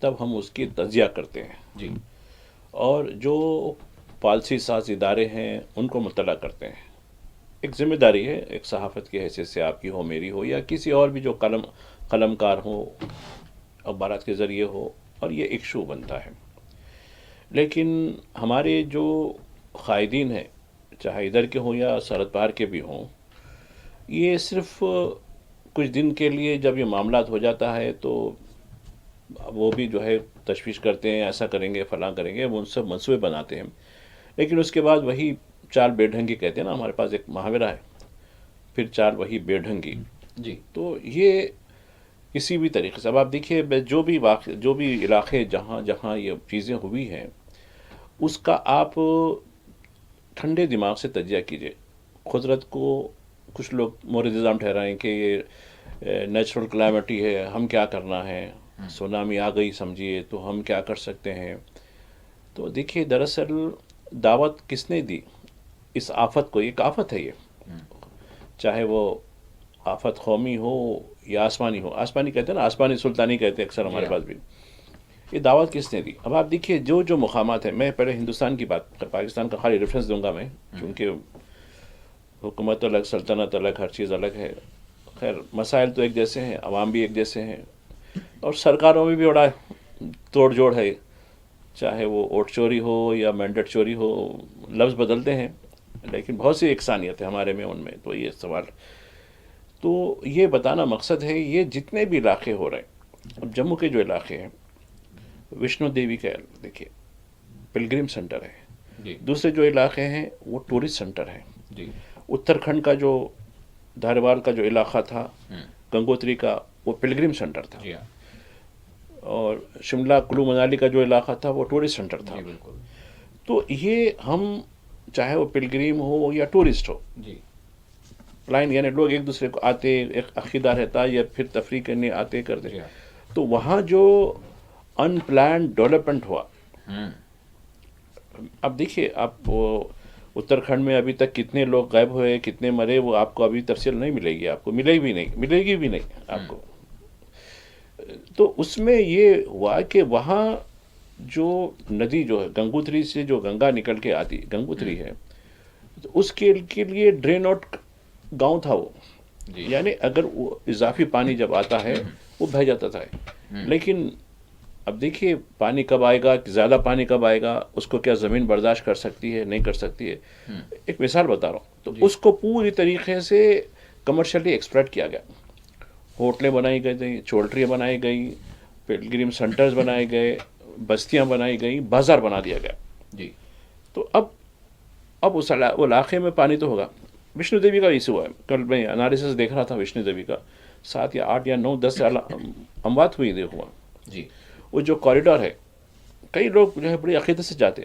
تب ہم اس کی تجزیہ کرتے ہیں جی اور جو پالیسی ساز ادارے ہیں ان کو مطلع کرتے ہیں. ایک ذمہ داری ہے ایک صحافت کی حیثیت سے، آپ کی ہو میری ہو یا کسی اور بھی جو قلم کار ہو، اخبارات کے ذریعے ہو، اور یہ ایک ایشو بنتا ہے. لیکن ہمارے جو قائدین ہیں، چاہے ادھر کے ہوں یا سرحد پار کے بھی ہوں، یہ صرف کچھ دن کے لیے جب یہ معاملات ہو جاتا ہے تو وہ بھی جو ہے تشویش کرتے ہیں، ایسا کریں گے فلاں کریں گے، وہ ان سب منصوبے بناتے ہیں. لیکن اس کے بعد وہی چال بے ڈھنگی کہتے ہیں نا، ہمارے پاس ایک محاورہ ہے، پھر چال وہی بے ڈھنگی. جی تو یہ کسی بھی طریقے سے اب آپ دیکھیے جو بھی علاقے جہاں جہاں یہ چیزیں ہوئی ہیں، اس کا آپ ٹھنڈے دماغ سے تجزیہ کیجئے. قدرت کو کچھ لوگ مورد الزام ٹھہرائیں کہ یہ نیچرل کلائمیٹی ہے، ہم کیا کرنا ہے، سونامی آ گئی سمجھیے تو ہم کیا کر سکتے ہیں. تو دیکھیے دراصل دعوت کس نے دی اس آفت کو؟ ایک آفت ہے یہ، چاہے وہ آفت قومی ہو یا آسمانی ہو. آسمانی کہتے ہیں نا، آسمانی سلطانی کہتے ہیں اکثر ہمارے پاس بھی. یہ دعوت کس نے دی؟ اب آپ دیکھیے جو مقامات ہیں، میں پہلے ہندوستان کی بات، پاکستان کا خالی ریفرنس دوں گا میں، کیونکہ حکومت الگ، سلطنت الگ، ہر چیز الگ ہے. خیر مسائل تو ایک جیسے ہیں، عوام بھی ایک جیسے ہیں، اور سرکاروں میں بھی بڑا توڑ جوڑ ہے، چاہے وہ ووٹ چوری ہو یا مینڈیٹ چوری ہو، لفظ بدلتے ہیں لیکن بہت سی یکسانیت ہے ہمارے میں ان میں. تو یہ سوال، تو یہ بتانا مقصد ہے، یہ جتنے بھی علاقے ہو رہے ہیں، اب جموں کے جو علاقے ہیں، وشنو دیوی کا دیکھیے پلگرم سینٹر ہے. جی دوسرے جو علاقے ہیں وہ ٹورسٹ سینٹر ہیں. جی اتراکھنڈ کا جو دھاروال کا جو علاقہ تھا، گنگوتری کا، وہ پلگرم سینٹر تھا. جی ہاں اور شملہ کلو منالی کا جو علاقہ تھا وہ ٹورسٹ سینٹر تھا. جی بالکل. تو یہ ہم چاہے وہ پلگریم ہو یا ٹورسٹ ہو، جی لائن یعنی لوگ ایک دوسرے کو آتے، ایک عقیدہ رہتا یا پھر تفریح کرنے آتے کرتے. جی ہاں. تو وہاں جو ان پلانڈ ڈیولپمنٹ ہوا، اب دیکھیے آپ وہ اتراکھنڈ میں ابھی تک کتنے لوگ غائب ہوئے، کتنے مرے، وہ آپ کو ابھی تفصیل نہیں ملے گی، آپ کو ملے گی بھی نہیں آپ کو. تو اس میں یہ ہوا کہ وہاں جو ندی جو ہے گنگوتری سے، جو گنگا نکل کے آتی گنگوتری ہے، تو اس کے لیے ڈرین آؤٹ گاؤں تھا وہ. جی یعنی اگر وہ اضافی پانی جب آتا ہے وہ بہہ جاتا تھا. لیکن اب دیکھیے پانی کب آئے گا، زیادہ پانی کب آئے گا، اس کو کیا زمین برداشت کر سکتی ہے، نہیں کر سکتی ہے. ایک مثال بتا رہا ہوں. تو اس کو پوری طریقے سے کمرشلی ایکسپلائٹ کیا گیا. ہوٹلیں بنائی گئی، چولٹریاں بنائی گئی، پلگرم سینٹرز بنائے گئے، بستیاں بنائی گئیں، بازار بنا دیا گیا. جی تو اب اس علاقے میں پانی تو ہوگا. وشنو دیوی کا ایشو ہے، کل میں انالیسس دیکھ رہا تھا وشنو دیوی کا، 7 یا 8 یا 9 10 اموات ہوئی دیکھوا. جی وہ جو کوریڈور ہے، کئی لوگ جو ہے بڑی عقیدت سے جاتے،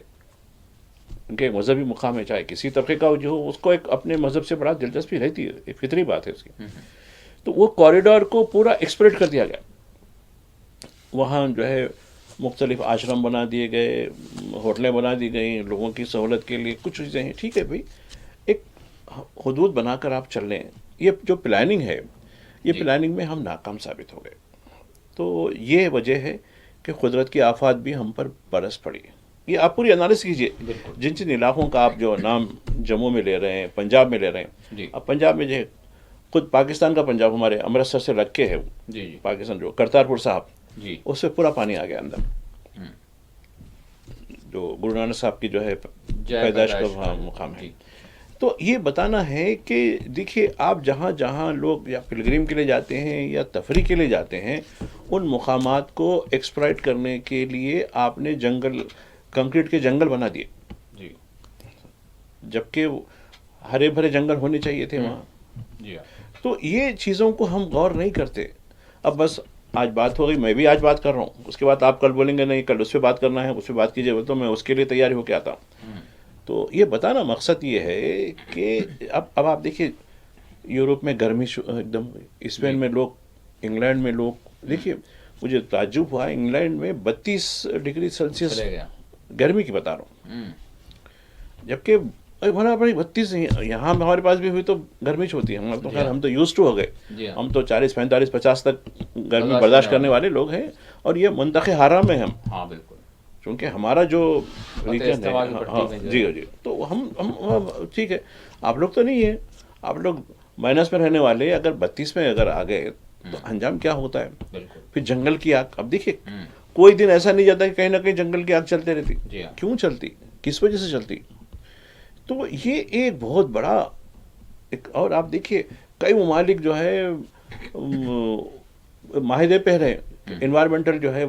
ان کے مذہبی مقام ہے، چاہے کسی طبقے کا جو ہو، اس کو ایک اپنے مذہب سے بڑا دلچسپی رہتی ہے، ایک فطری بات ہے اس کی. تو وہ کوریڈور کو پورا ایکسپلوئٹ کر دیا گیا. وہاں جو ہے مختلف آشرم بنا دیے گئے، ہوٹلیں بنا دی گئیں لوگوں کی سہولت کے لیے، کچھ چیزیں ہیں. ٹھیک ہے بھائی، ایک حدود بنا کر آپ چل رہے ہیں. یہ جو پلاننگ ہے، یہ پلاننگ میں ہم ناکام ثابت ہو گئے. تو یہ وجہ ہے کہ قدرت کی آفات بھی ہم پر برس پڑی. یہ آپ پوری انالیس کیجئے، جن علاقوں کا آپ جو نام جموں میں لے رہے ہیں، پنجاب میں لے رہے ہیں. جی اب پنجاب میں جو ہے خود پاکستان کا پنجاب، ہمارے امرتسر سے لگ کے ہے، جی جی پاکستان جو کرتارپور صاحب، جی اس سے پورا پانی آ گیا اندر. جو گرو نانک صاحب کی جو ہے پیدائش کا مقام ہے. تو یہ بتانا ہے کہ دیکھیے آپ جہاں جہاں لوگ یا پلگریم کے لیے جاتے ہیں یا تفریح کے لیے جاتے ہیں، ان مقامات کو ایکسپلائٹ کرنے کے لیے آپ نے جنگل، کنکریٹ کے جنگل بنا دیے. جی جبکہ ہرے بھرے جنگل ہونے چاہیے تھے وہاں. جی تو یہ چیزوں کو ہم غور نہیں کرتے. اب بس آج بات ہو گئی، میں بھی آج بات کر رہا ہوں، اس کے بعد آپ کل بولیں گے نہیں کل اس پہ بات کرنا ہے، اس پہ بات کیجیے، تو میں اس کے لیے تیاری ہو کے آتا ہوں. تو یہ بتانا مقصد یہ ہے کہ اب آپ دیکھیے یورپ میں گرمی ایک دم، اسپین میں لوگ، انگلینڈ میں لوگ، دیکھیے مجھے تعجب ہوا انگلینڈ میں 32 ڈگری سیلسیس گرمی کی بتا رہا ہوں. جبکہ بھلا بڑی 32 یہاں ہمارے پاس بھی ہوئی تو گرمی ہوتی ہے. ہم تو یوز ٹو ہو گئے، ہم تو 40 45 50 تک گرمی برداشت کرنے والے لوگ ہیں. اور یہ منطقہ حرام میں ہم، ہاں بالکل، چونکہ ہمارا جو ریجن ہے، استوا کی پٹی میں جو جی ہے، جی، تو ہم ٹھیک ہے، آپ لوگ تو نہیں ہے، آپ لوگ مائنس میں رہنے والے، اگر 32 میں اگر آ گئے تو انجام کیا ہوتا ہے؟ بالکل، پھر جنگل کی آگ، اب دیکھیے ہوں، کوئی دن ایسا نہیں جاتا کہ کہیں نہ کہیں جنگل کی آگ چلتے رہتی، جی ہاں، کیوں چلتی، کس وجہ سے چلتی؟ تو یہ ایک بہت بڑا ایک، اور آپ دیکھیے کئی ممالک جو ہے معاہدے پہ رہے، انوائرمنٹل جو ہے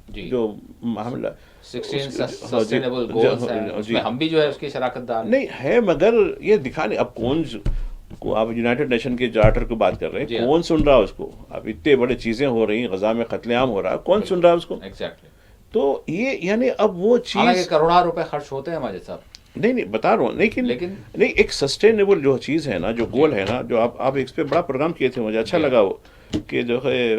جی، جو معاملہ 16 ہاں جی سسٹینیبل گولز ہیں، اس جی میں ہم بھی جو ہے اس کی شراکت دار ہیں، نہیں ہے، مگر یہ دکھانے اب کون آپ یونائٹڈ نیشن کے چارٹر کی بات کر رہے ہیں، جی ہاں، کون سن رہا اس کو؟ اب اتنے بڑے چیزیں ہو رہی ہیں، غزہ میں قتل عام ہو رہا ہے، کون سن رہا اس کو؟ ایگزیکٹلی، تو یہ یعنی اب وہ حالانکہ چیز، کروڑا روپے خرچ ہوتے ہیں ماجد صاحب، نہیں نہیں بتا رہا ہوں، لیکن لیکن نہیں، ایک سسٹینیبل جو چیز ہے نا، جو جی گول ہے نا، جو آپ اس پہ بڑا پروگرام کیے تھے، مجھے اچھا جی ہاں، لگا وہ، کہ جو ہے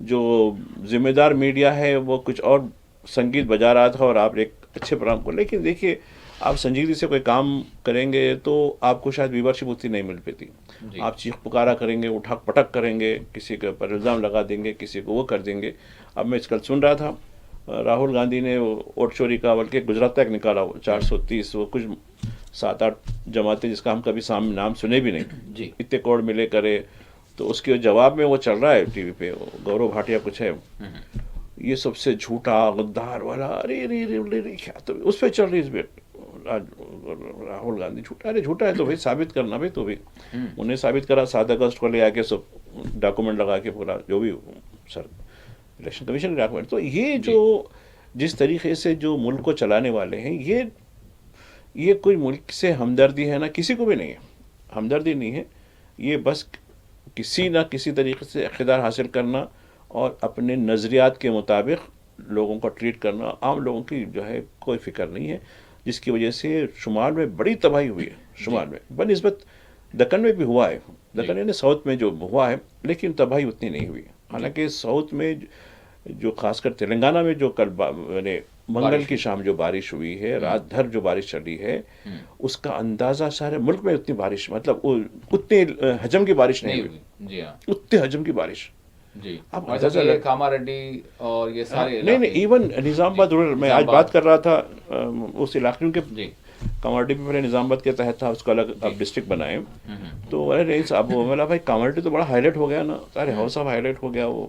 جو ذمہ دار میڈیا ہے وہ کچھ اور سنگیت بجا رہا تھا اور آپ ایک اچھے پروگرام کو، لیکن دیکھیے آپ سنجیدگی سے کوئی کام کریں گے تو آپ کو شاید ویورشپ اتنی نہیں مل پاتی، جی آپ چیخ پکارا کریں گے، اٹھک پٹک کریں گے، کسی کے اوپر الزام لگا دیں گے، کسی کو وہ کر دیں گے۔ اب میں کل سن رہا تھا راہل گاندھی نے ووٹ چوری کا بلکہ گجرات تک نکالا، وہ 430 وہ کچھ 7-8 جماعتیں جس کا ہم کبھی سامنے نام سنے بھی نہیں، جی اتنے کروڑ ملے کرے، تو اس کے جواب میں وہ چل رہا ہے ٹی وی پہ، گورو بھاٹیا کچھ ہے، یہ سب سے جھوٹا غدار والا، ارے ارے ارے ارے کیا، تو اس پہ چل رہی اس پہ راہل گاندھی جھوٹا، ارے جھوٹا ہے تو بھائی ثابت کرنا، بھائی تو بھی انہیں ثابت کرا 7 اگست کو لے آ کے سب ڈاکومنٹ لگا کے پورا جو بھی سر الیکشن کمیشن کے ڈاکومنٹ، تو یہ جی جو جس طریقے سے جو ملک کو چلانے والے ہیں، یہ کوئی ملک سے ہمدردی ہے نا، کسی کو بھی نہیں ہے ہمدردی، نہیں ہے، یہ بس کسی نہ کسی طریقے سے اقتدار حاصل کرنا اور اپنے نظریات کے مطابق لوگوں کو ٹریٹ کرنا، عام لوگوں کی جو ہے کوئی فکر نہیں ہے، جس کی وجہ سے شمال میں بڑی تباہی ہوئی ہے، جی شمال میں بنسبت دکن میں بھی ہوا ہے، جی دکن یعنی ساؤتھ میں جو ہوا ہے، لیکن تباہی اتنی نہیں ہوئی، جی حالانکہ ساؤتھ میں جو خاص کر تلنگانہ میں جو کل یعنی منگل بارش کی ہوئی، شام جو بارش ہوئی ہے، رات بھر جو بارش چلی ہے، اس کا اندازہ سارے ملک میں اتنی بارش، مطلب اتنے حجم کی بارش نہیں نہیں ہوئی، ہوئی، جی ہاں، اتنے حجم کی بارش، جی، اب مطلب اندازہ یہ لگ، کاما ریڈی اور یہ سارے نہیں نہیں، علاقے، ایون نظام جی آباد رورل، میں نظام آج آباد، بات کر رہا تھا اس علاقے کے جی کامرڈی بھی پہلے نظام آباد کے تحت تھا، اس کو الگ جی، اب ڈسٹرکٹ بنائے، تو ارے رئیس صاحب وہ بولا بھائی کامرڈی تو بڑا ہائی لائٹ ہو گیا نا، ارے ہاؤس صاحب ہائی لائٹ ہو گیا وہ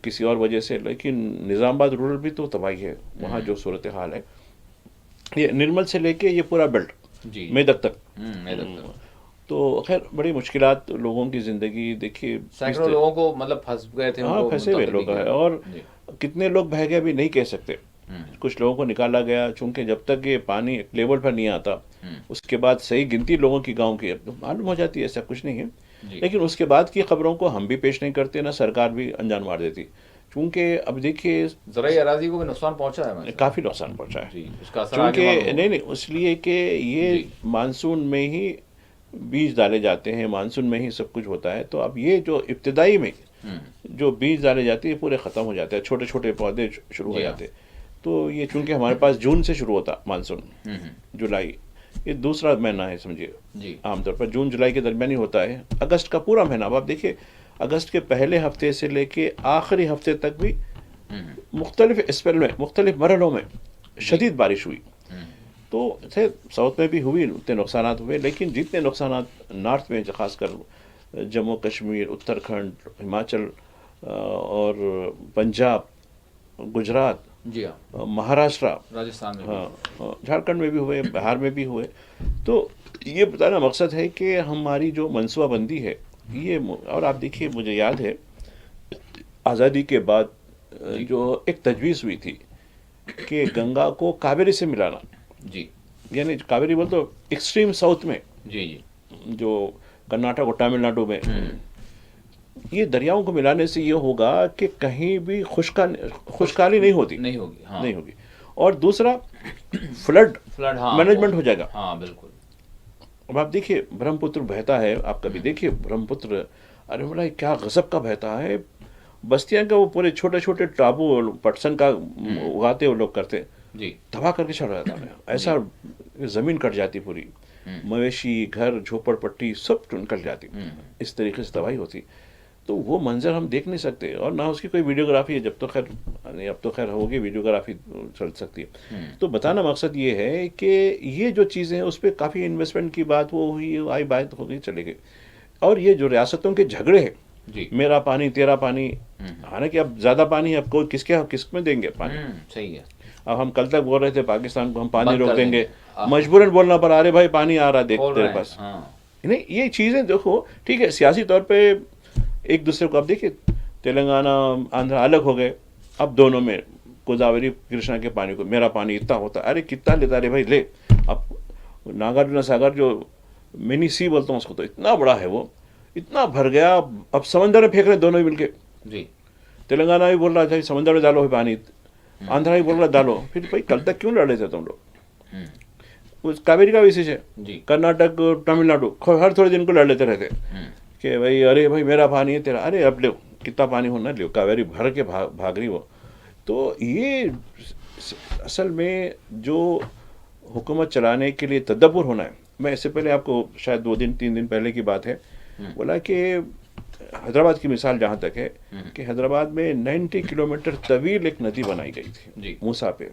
کسی اور وجہ سے، لیکن نظام آباد رورل بھی تو تباہی ہے، وہاں جو صورتحال ہے، یہ نرمل سے لے کے یہ پورا بیلٹ جی، میدک تک، میدک تک، تو خیر بڑی مشکلات لوگوں کی زندگی دیکھیے کس سینکڑوں لوگوں کو مطلب پھنس گئے تھے، ان ہاں کو پھنسے ہوئے منتقل بھی لوگ ہیں، کیا اور گیا، جی کتنے لوگ بہہ گئے بھی نہیں کہہ سکتے، کچھ لوگوں کو نکالا گیا، چونکہ جب تک یہ پانی ایک لیول پر نہیں آتا، اس کے بعد صحیح گنتی لوگوں کی گاؤں کی معلوم ہو جاتی ہے، ایسا کچھ نہیں ہے، جی لیکن اس کے بعد کی خبروں کو ہم بھی پیش نہیں کرتے، نہ سرکار بھی انجان مار دیتی، چونکہ اب دیکھیے زرعی اراضی کو بھی نقصان پہنچا ہے ہمارے کافی نقصان پہنچا ہے، جی، اس کا اثر آگے چونکہ معلوم ہوگا، نہیں نہیں اس لیے کہ یہ جی مانسون میں ہی بیج ڈالے جاتے ہیں، مانسون میں ہی سب کچھ ہوتا ہے، تو اب یہ جو ابتدائی میں جو بیج ڈالے جاتے ہیں پورے ختم ہو جاتے ہیں، چھوٹے چھوٹے پودے شروع ہو جی ہاں، جاتے ہیں، تو یہ چونکہ ہمارے پاس جون سے شروع ہوتا مانسون، جولائی، یہ دوسرا مہینہ ہے سمجھیے، جی عام طور پر جون جولائی کے درمیان ہی ہوتا ہے، اگست کا پورا مہینہ، اب آپ دیکھیے اگست کے پہلے ہفتے سے لے کے آخری ہفتے تک بھی مختلف اسپیل میں، مختلف مرحلوں میں شدید بارش ہوئی، تو ساؤتھ میں بھی ہوئی، اتنے نقصانات ہوئے، لیکن جتنے نقصانات نارتھ میں خاص کر جموں کشمیر، اتراکھنڈ، ہماچل اور پنجاب، گجرات، جی ہاں، مہاراشٹرا، راجستھان میں بھی، ہاں جھارکھنڈ میں بھی ہوئے، بہار میں بھی ہوئے، تو یہ بتانا مقصد ہے کہ ہماری جو منصوبہ بندی ہے یہ، اور آپ دیکھیے مجھے یاد ہے آزادی کے بعد جی جو ایک تجویز ہوئی تھی کہ گنگا کو کاویری سے ملانا، جی یعنی کاویری بول تو ایکسٹریم ساؤتھ میں جی جی جو کرناٹک اور تامل ناڈو میں، یہ دریاؤں کو ملانے سے یہ ہوگا کہ کہیں بھی خشکالی نہیں ہوتی، نہیں ہوگی، ہاں نہیں ہوگی، اور دوسرا فلڈ فلڈ، ہاں مینجمنٹ ہو جائے گا، ہاں بالکل، اب آپ دیکھیے برہم پتر بہتا ہے، آپ کبھی دیکھیے برہم پتر، ارے بولا کیا غضب کا بہتا ہے، بستیاں کا وہ پورے چھوٹے چھوٹے ٹابو پٹسن کا اگاتے وہ لوگ کرتے، جی تباہ کر کے چڑھ جاتا ہے، ایسا زمین کٹ جاتی پوری، مویشی، گھر، جھوپڑ پٹی سب نکل جاتی، اس طریقے سے تباہی ہوتی، تو وہ منظر ہم دیکھ نہیں سکتے، اور نہ اس کی کوئی ویڈیوگرافی ہے، جب تو خیر نہیں، اب تو خیر ہوگی ویڈیوگرافی چل سکتی ہے. تو بتانا مقصد یہ ہے کہ یہ جو چیزیں ہیں اس پہ کافی انویسٹمنٹ کی بات وہ ہوئی، آئی بات ہو گئی، چلے گئی. اور یہ جو ریاستوں کے جھگڑے ہیں، جی میرا پانی تیرا پانی، حالانکہ اب زیادہ پانی ہے، اب کوئی کس میں دیں گے پانی. صحیح ہے. اب ہم کل تک بول رہے تھے پاکستان کو ہم پانی بند کر روک دیں گے، ہاں، مجبوراً بولنا پڑا، ارے بھائی پانی آ رہا دیکھ کھول تیرے رہے ہیں. پاس. ہاں نہیں یہ چیزیں دیکھو ٹھیک ہے، سیاسی طور پہ ایک دوسرے کو، اب دیکھیے تلنگانہ آندھرا الگ ہو گئے، اب دونوں میں گوداوری کرشنا کے پانی کو، میرا پانی اتنا ہوتا، ارے کتنا لیتا رے بھائی لے. اب ناگارجنا ساگر جو منی سی بولتا ہوں اس کو، تو اتنا بڑا ہے وہ، اتنا بھر گیا، اب سمندر میں پھینک رہے دونوں ہی مل کے. جی تلنگانہ بھی بول رہا تھا سمندر میں ڈالو پانی، آندھرا بھی بول رہا ڈالو. پھر بھائی کل تک کیوں لڑے تھے تم لوگ؟ اس کاویری کا بھی اسی سے، جی کرناٹک تمل ناڈو ہر تھوڑے دن کو لڑ لیتے رہتے کہ بھائی ارے بھائی میرا پانی ہے تیرا، ارے اب لو کتنا پانی ہونا لو، کاویری بھر کے بھاگ رہی وہ. تو یہ اصل میں جو حکومت چلانے کے لیے تدبر ہونا ہے. میں اس سے پہلے آپ کو شاید 2-3 دن پہلے کی بات ہے، بولا کہ حیدرآباد کی مثال جہاں تک ہے کہ حیدرآباد میں 90 کلومیٹر طویل ایک ندی بنائی گئی تھی جی موسیٰ پہ.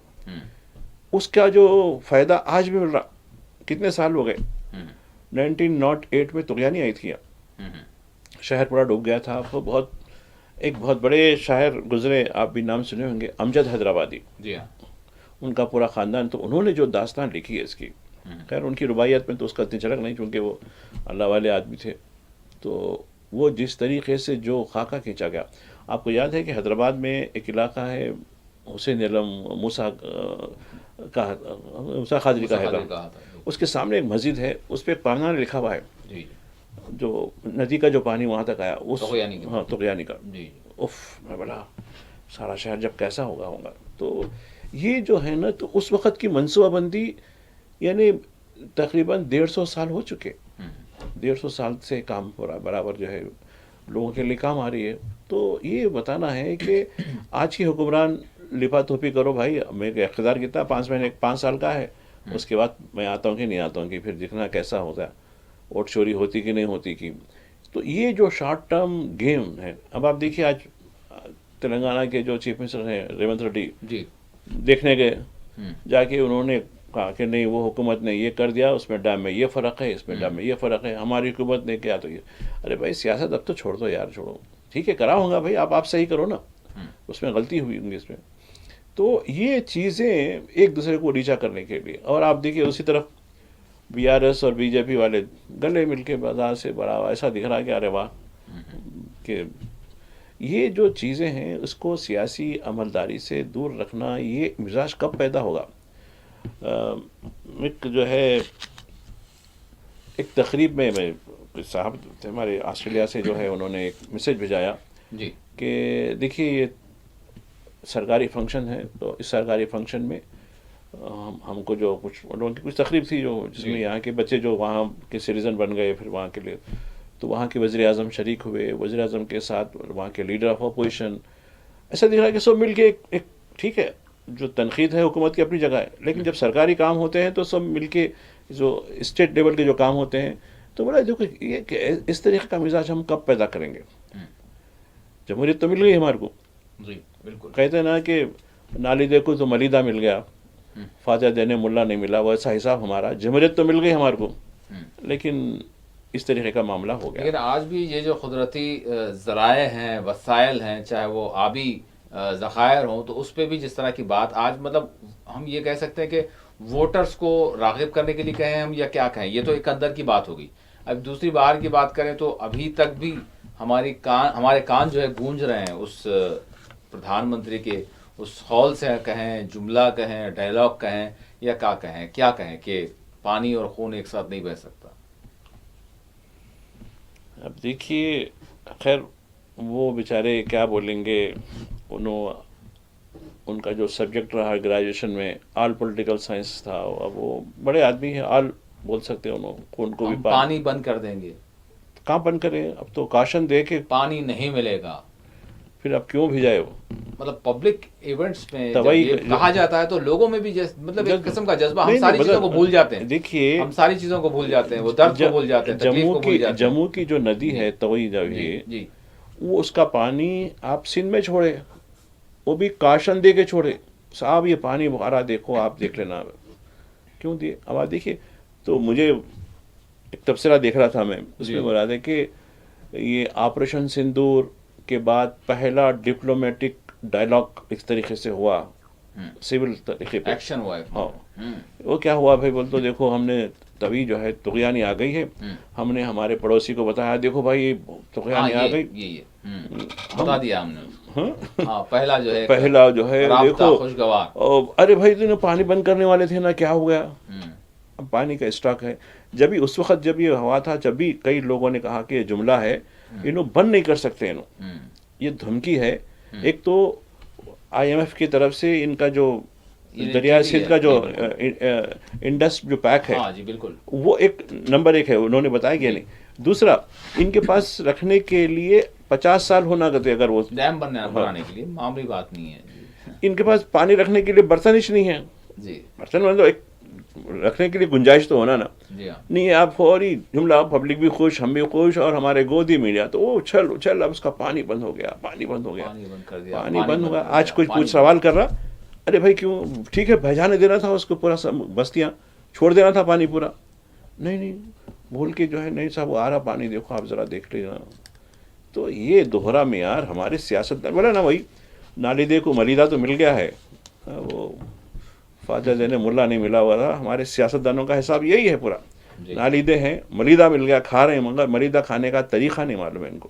اس کا جو فائدہ آج بھی مل رہا. کتنے سال ہو گئے؟ 1908 میں طغیانی آئی تھی، شہر پورا ڈوب گیا تھا. وہ ایک بہت بڑے شاعر گزرے، آپ بھی نام سنے ہوں گے، امجد حیدرآبادی. جی ہاں ان کا پورا خاندان، تو انہوں نے جو داستان لکھی ہے اس کی، خیر ان کی رباعیت میں تو اس کا اتنی جھلک نہیں، چونکہ وہ اللہ والے آدمی تھے. تو وہ جس طریقے سے جو خاکہ کھینچا گیا. آپ کو یاد ہے کہ حیدرآباد میں ایک علاقہ ہے حسین علم موسیٰ قادری کا ہے، اس کے سامنے ایک مسجد ہے، اس پہ ایک پانگانہ لکھا ہوا ہے، جی جو ندی کا جو پانی وہاں تک آیا اس ہاں طغیانی کا. جی اف میں بولا سارا شہر جب کیسا ہوگا. تو یہ جو ہے نا، تو اس وقت کی منصوبہ بندی، یعنی تقریباً 150 سال ہو چکے، 150 سال سے کام ہو رہا برابر، جو ہے لوگوں کے لیے کام آ رہی ہے. تو یہ بتانا ہے کہ آج کی حکمران لپا توپی کرو بھائی، میرے اقتدار کتنا 5 سال کا ہے، اس کے بعد میں آتا ہوں کہ نہیں آتا ہوں کہ پھر دیکھنا کیسا ہوتا ہے، ووٹ چوری ہوتی کہ نہیں ہوتی کی. تو یہ جو شارٹ ٹرم گیم ہے. اب آپ دیکھیے آج تلنگانہ کے جو چیف منسٹر ہیں ریونت ریڈی جی دیکھنے گئے، جا کے انہوں نے کہا کہ نہیں وہ حکومت نے یہ کر دیا، اس میں ڈیم میں یہ فرق ہے، اس میں ڈیم میں یہ فرق ہے، ہماری حکومت نے کیا تو یہ. ارے بھائی سیاست اب تو چھوڑ دو یار، چھوڑو ٹھیک ہے کرا ہوگا بھائی، آپ صحیح کرو نا، اس میں غلطی ہوئی ہوں گی اس میں. تو یہ چیزیں ایک دوسرے کو نیچا کرنے کے لیے. اور آپ دیکھیے اسی طرف بی آر ایس اور بی جے پی والے گلے مل کے بازار سے بڑا ایسا دکھ رہا ہے کہ ارے واہ. کہ یہ جو چیزیں ہیں اس کو سیاسی عملداری سے دور رکھنا، یہ مزاج کب پیدا ہوگا؟ ایک جو ہے ایک تقریب میں صاحب تھے ہمارے آسٹریلیا سے، جو ہے انہوں نے ایک میسج بھیجایا جی کہ دیکھیے یہ سرکاری فنکشن ہے، تو اس سرکاری فنکشن میں ہم کو جو لوگوں کی کچھ تقریب تھی، جو جس میں یہاں کے بچے جو وہاں کے سٹیزن بن گئے پھر وہاں کے لیے، تو وہاں کے وزیر اعظم شریک ہوئے، وزیر اعظم کے ساتھ وہاں کے لیڈر آف اپوزیشن. ایسا دکھ رہا ہے کہ سب مل کے ایک ٹھیک ہے، جو تنقید ہے حکومت کی اپنی جگہ ہے، لیکن جب سرکاری کام ہوتے ہیں تو سب مل کے جو اسٹیٹ لیول کے جو کام ہوتے ہیں، تو بڑا دیکھو یہ کہ اس طریقے کا مزاج ہم کب پیدا کریں گے؟ جمہوریت تو مل گئی ہمارے کو، جی بالکل. کہتے ہیں نا کہ نالی دیکھو تو ملیدہ مل گیا، فاتحہ دینے ملا نہیں ملا، ویسا حساب ہمارا. جمہوریت تو مل گئی ہمارے کو، لیکن اس طریقے کا معاملہ ہو گیا. لیکن آج بھی یہ جو قدرتی ذرائع ہیں، وسائل ہیں، چاہے وہ آبی ذخائر ہوں، تو اس پہ بھی جس طرح کی بات آج، مطلب ہم یہ کہہ سکتے ہیں کہ ووٹرز کو راغب کرنے کے لیے کہیں ہم یا کیا کہیں، یہ تو ایک اندر کی بات ہوگی. اب دوسری باہر کی بات کریں تو ابھی تک بھی ہمارے کان جو ہے گونج رہے ہیں اس پردھان منتری کے اس قول سے کہیں، جملہ کہیں، ڈائلاگ کہیں، یا کیا کہیں کہ پانی اور خون ایک ساتھ نہیں بہہ سکتا. اب دیکھیے خیر وہ بیچارے کیا بولیں گے، ان کا جو سبجیکٹ رہا گریجویشن میں آل پولیٹیکل سائنس تھا. اب وہ بڑے آدمی ہیں، آل بول سکتے ہیں ان کو بھی. پانی بند کر دیں گے، کہاں بند کریں؟ اب تو کاشن دے کے پانی نہیں ملے گا، پھر اب کیوں بھیجائے وہ؟ مطلب پبلک ایونٹس میں جب یہ کہا جاتا ہے تو لوگوں میں بھی مطلب ایک قسم کا جذبہ، ہم ساری چیزوں کو بھول جاتے ہیں. دیکھیے ہم ساری چیزوں کو بھول جاتے ہیں، وہ درد کو بھول جاتے ہیں، تکلیف کو بھول جاتے ہیں. جموں کی جو ندی ہے توئی جو ہے، جی وہ اس کا پانی آپ سندھ میں چھوڑے، وہ بھی کاشن دے کے چھوڑے، صاحب یہ پانی بخارا دیکھو، آپ دیکھ لینا کیوں دیے۔ اب آپ دیکھیے، تو مجھے ایک تبصرہ دیکھ رہا تھا میں، اس میں بولا تھا کہ یہ آپریشن سندور کے بعد پہلا ڈپلومیٹک ڈائلاگ اس طریقے سے ہوا سول طریقے پہ، ایکشن ہوا ہے۔ ہاں وہ کیا ہوا بھائی، بول تو دیکھو ہم نے تبھی جو ہے طغیانی آ گئی ہے، ہم نے ہمارے پڑوسی کو بتایا دیکھو بھائی طغیانی آ گئی، یہ بتا دیا ہم نے، ہاں پہلا جو ہے پہلا جو ہے رابطہ دیکھو، خوشگوار۔ ارے بھائی تم نے پانی بند کرنے والے تھے نا، کیا ہو گیا؟ اب پانی کا اسٹاک ہے۔ جب بھی اس وقت جب یہ ہوا تھا، جب بھی کئی لوگوں نے کہا کہ یہ جملہ ہے انہوں بند نہیں کر سکتے، انہوں یہ دھمکی ہے۔ ایک تو آئی ایم ایف کی طرف سے ان کا جو دریائے سندھ کا جو انڈس جو پیک ہے، ہاں جی بالکل، وہ ایک نمبر ایک ہے، انہوں نے بتایا کہ نہیں۔ دوسرا، ان کے پاس رکھنے کے لیے 50 سال ہونا کرتے، اگر وہ ڈیم بنانے کے لیے معمولی بات نہیں ہے ان کے پاس پانی رکھنے کے لیے برتنش نہیں ہے، جی برتن مطلب ایک رکھنے کے لیے گنجائش تو ہونا نا، جی ہاں نہیں ہے۔ آپ فوری جملہ، پبلک بھی خوش، ہم بھی خوش، اور ہمارے گودی میڈیا تو وہ اچھل اچھل، اب اس کا پانی بند ہو گیا، پانی بند ہو گیا، پانی بند کر دیا، پانی بند ہوگا۔ کر آج دیا، کوئی پانی کچھ سوال کر رہا، ارے بھائی کیوں، ٹھیک ہے بھجانے دینا تھا اس کو پورا بستیاں چھوڑ دینا تھا پانی پورا، نہیں نہیں بھول کے جو ہے نہیں صاحب وہ آ رہا پانی، دیکھو آپ ذرا دیکھ لینا۔ تو یہ دوہرا معیار ہمارے سیاست بولا نا، وہی نالیدے کو ملیدہ تو مل گیا ہے، وہ فاتح دینے ملا نہیں ملا ہوا تھا۔ ہمارے سیاستدانوں کا حساب یہی ہے پورا، جی نالیدے ہیں، ملیدہ مل گیا، کھا رہے ہیں، مگر ملیدہ کھانے کا طریقہ نہیں معلوم ہے ان کو۔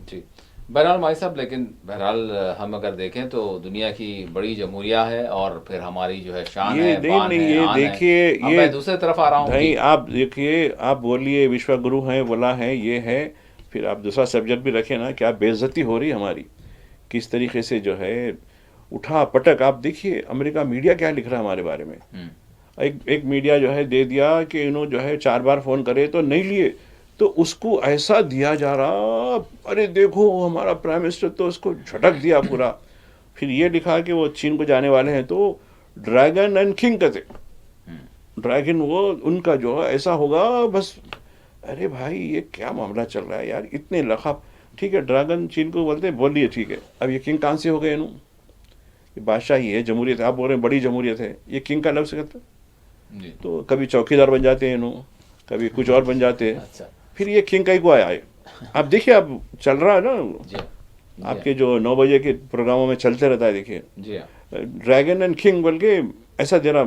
جی بہرحال بھائی صاحب، لیکن بہرحال ہم اگر دیکھیں تو دنیا کی بڑی جمہوریہ ہے، اور پھر ہماری جو ہے شان یہ ہے، نہیں بان نہیں ہے، یہ آن ہے۔ دیکھیے، اب یہ میں دوسرے طرف آ رہا ہوں نہیں جی، آپ دیکھیے، آپ بولیے وشوا گرو ہیں، بولا ہے، یہ ہے، پھر آپ دوسرا سبجیکٹ بھی رکھیں نا، کیا بے عزتی ہو رہی ہماری، کس طریقے سے جو ہے اٹھا پٹک۔ آپ دیکھیے امریکہ میڈیا کیا لکھ رہا ہے ہمارے بارے میں، ایک میڈیا جو ہے دے دیا کہ انہوں جو ہے 4 بار فون کرے تو نہیں لیے، تو اس کو ایسا دیا جا رہا، ارے دیکھو ہمارا پرائم منسٹر تو اس کو جھٹک دیا پورا۔ پھر یہ لکھا کہ وہ چین کو جانے والے ہیں، تو ڈریگن اینڈ کنگ کہتے، ڈریگن وہ ان کا جو ایسا ہوگا بس۔ ارے بھائی یہ کیا معاملہ چل رہا ہے یار، اتنے لقب، ٹھیک ہے ڈریگن چین کو بولتے ہیں، بولیے ٹھیک ہے، اب یہ کنگ کہاں سے ہو گئے انہوں، یہ بادشاہی ہے، جمہوریت ہے، آپ بول رہے ہیں بڑی جمہوریت ہے، یہ کنگ کا لفظ کرتے، جی تو کبھی چوکیدار بن جاتے ہیں انہوں، کبھی کچھ اور بن جاتے ہیں، اچھا پھر یہ کنگ کا ہی کو آیا ہے۔ اب دیکھیے اب چل رہا ہے نا، جی آپ کے جو 9 بجے کے پروگراموں میں چلتے رہتا ہے، دیکھیے جی ہاں ڈریگن اینڈ کنگ بول کے ایسا دے رہا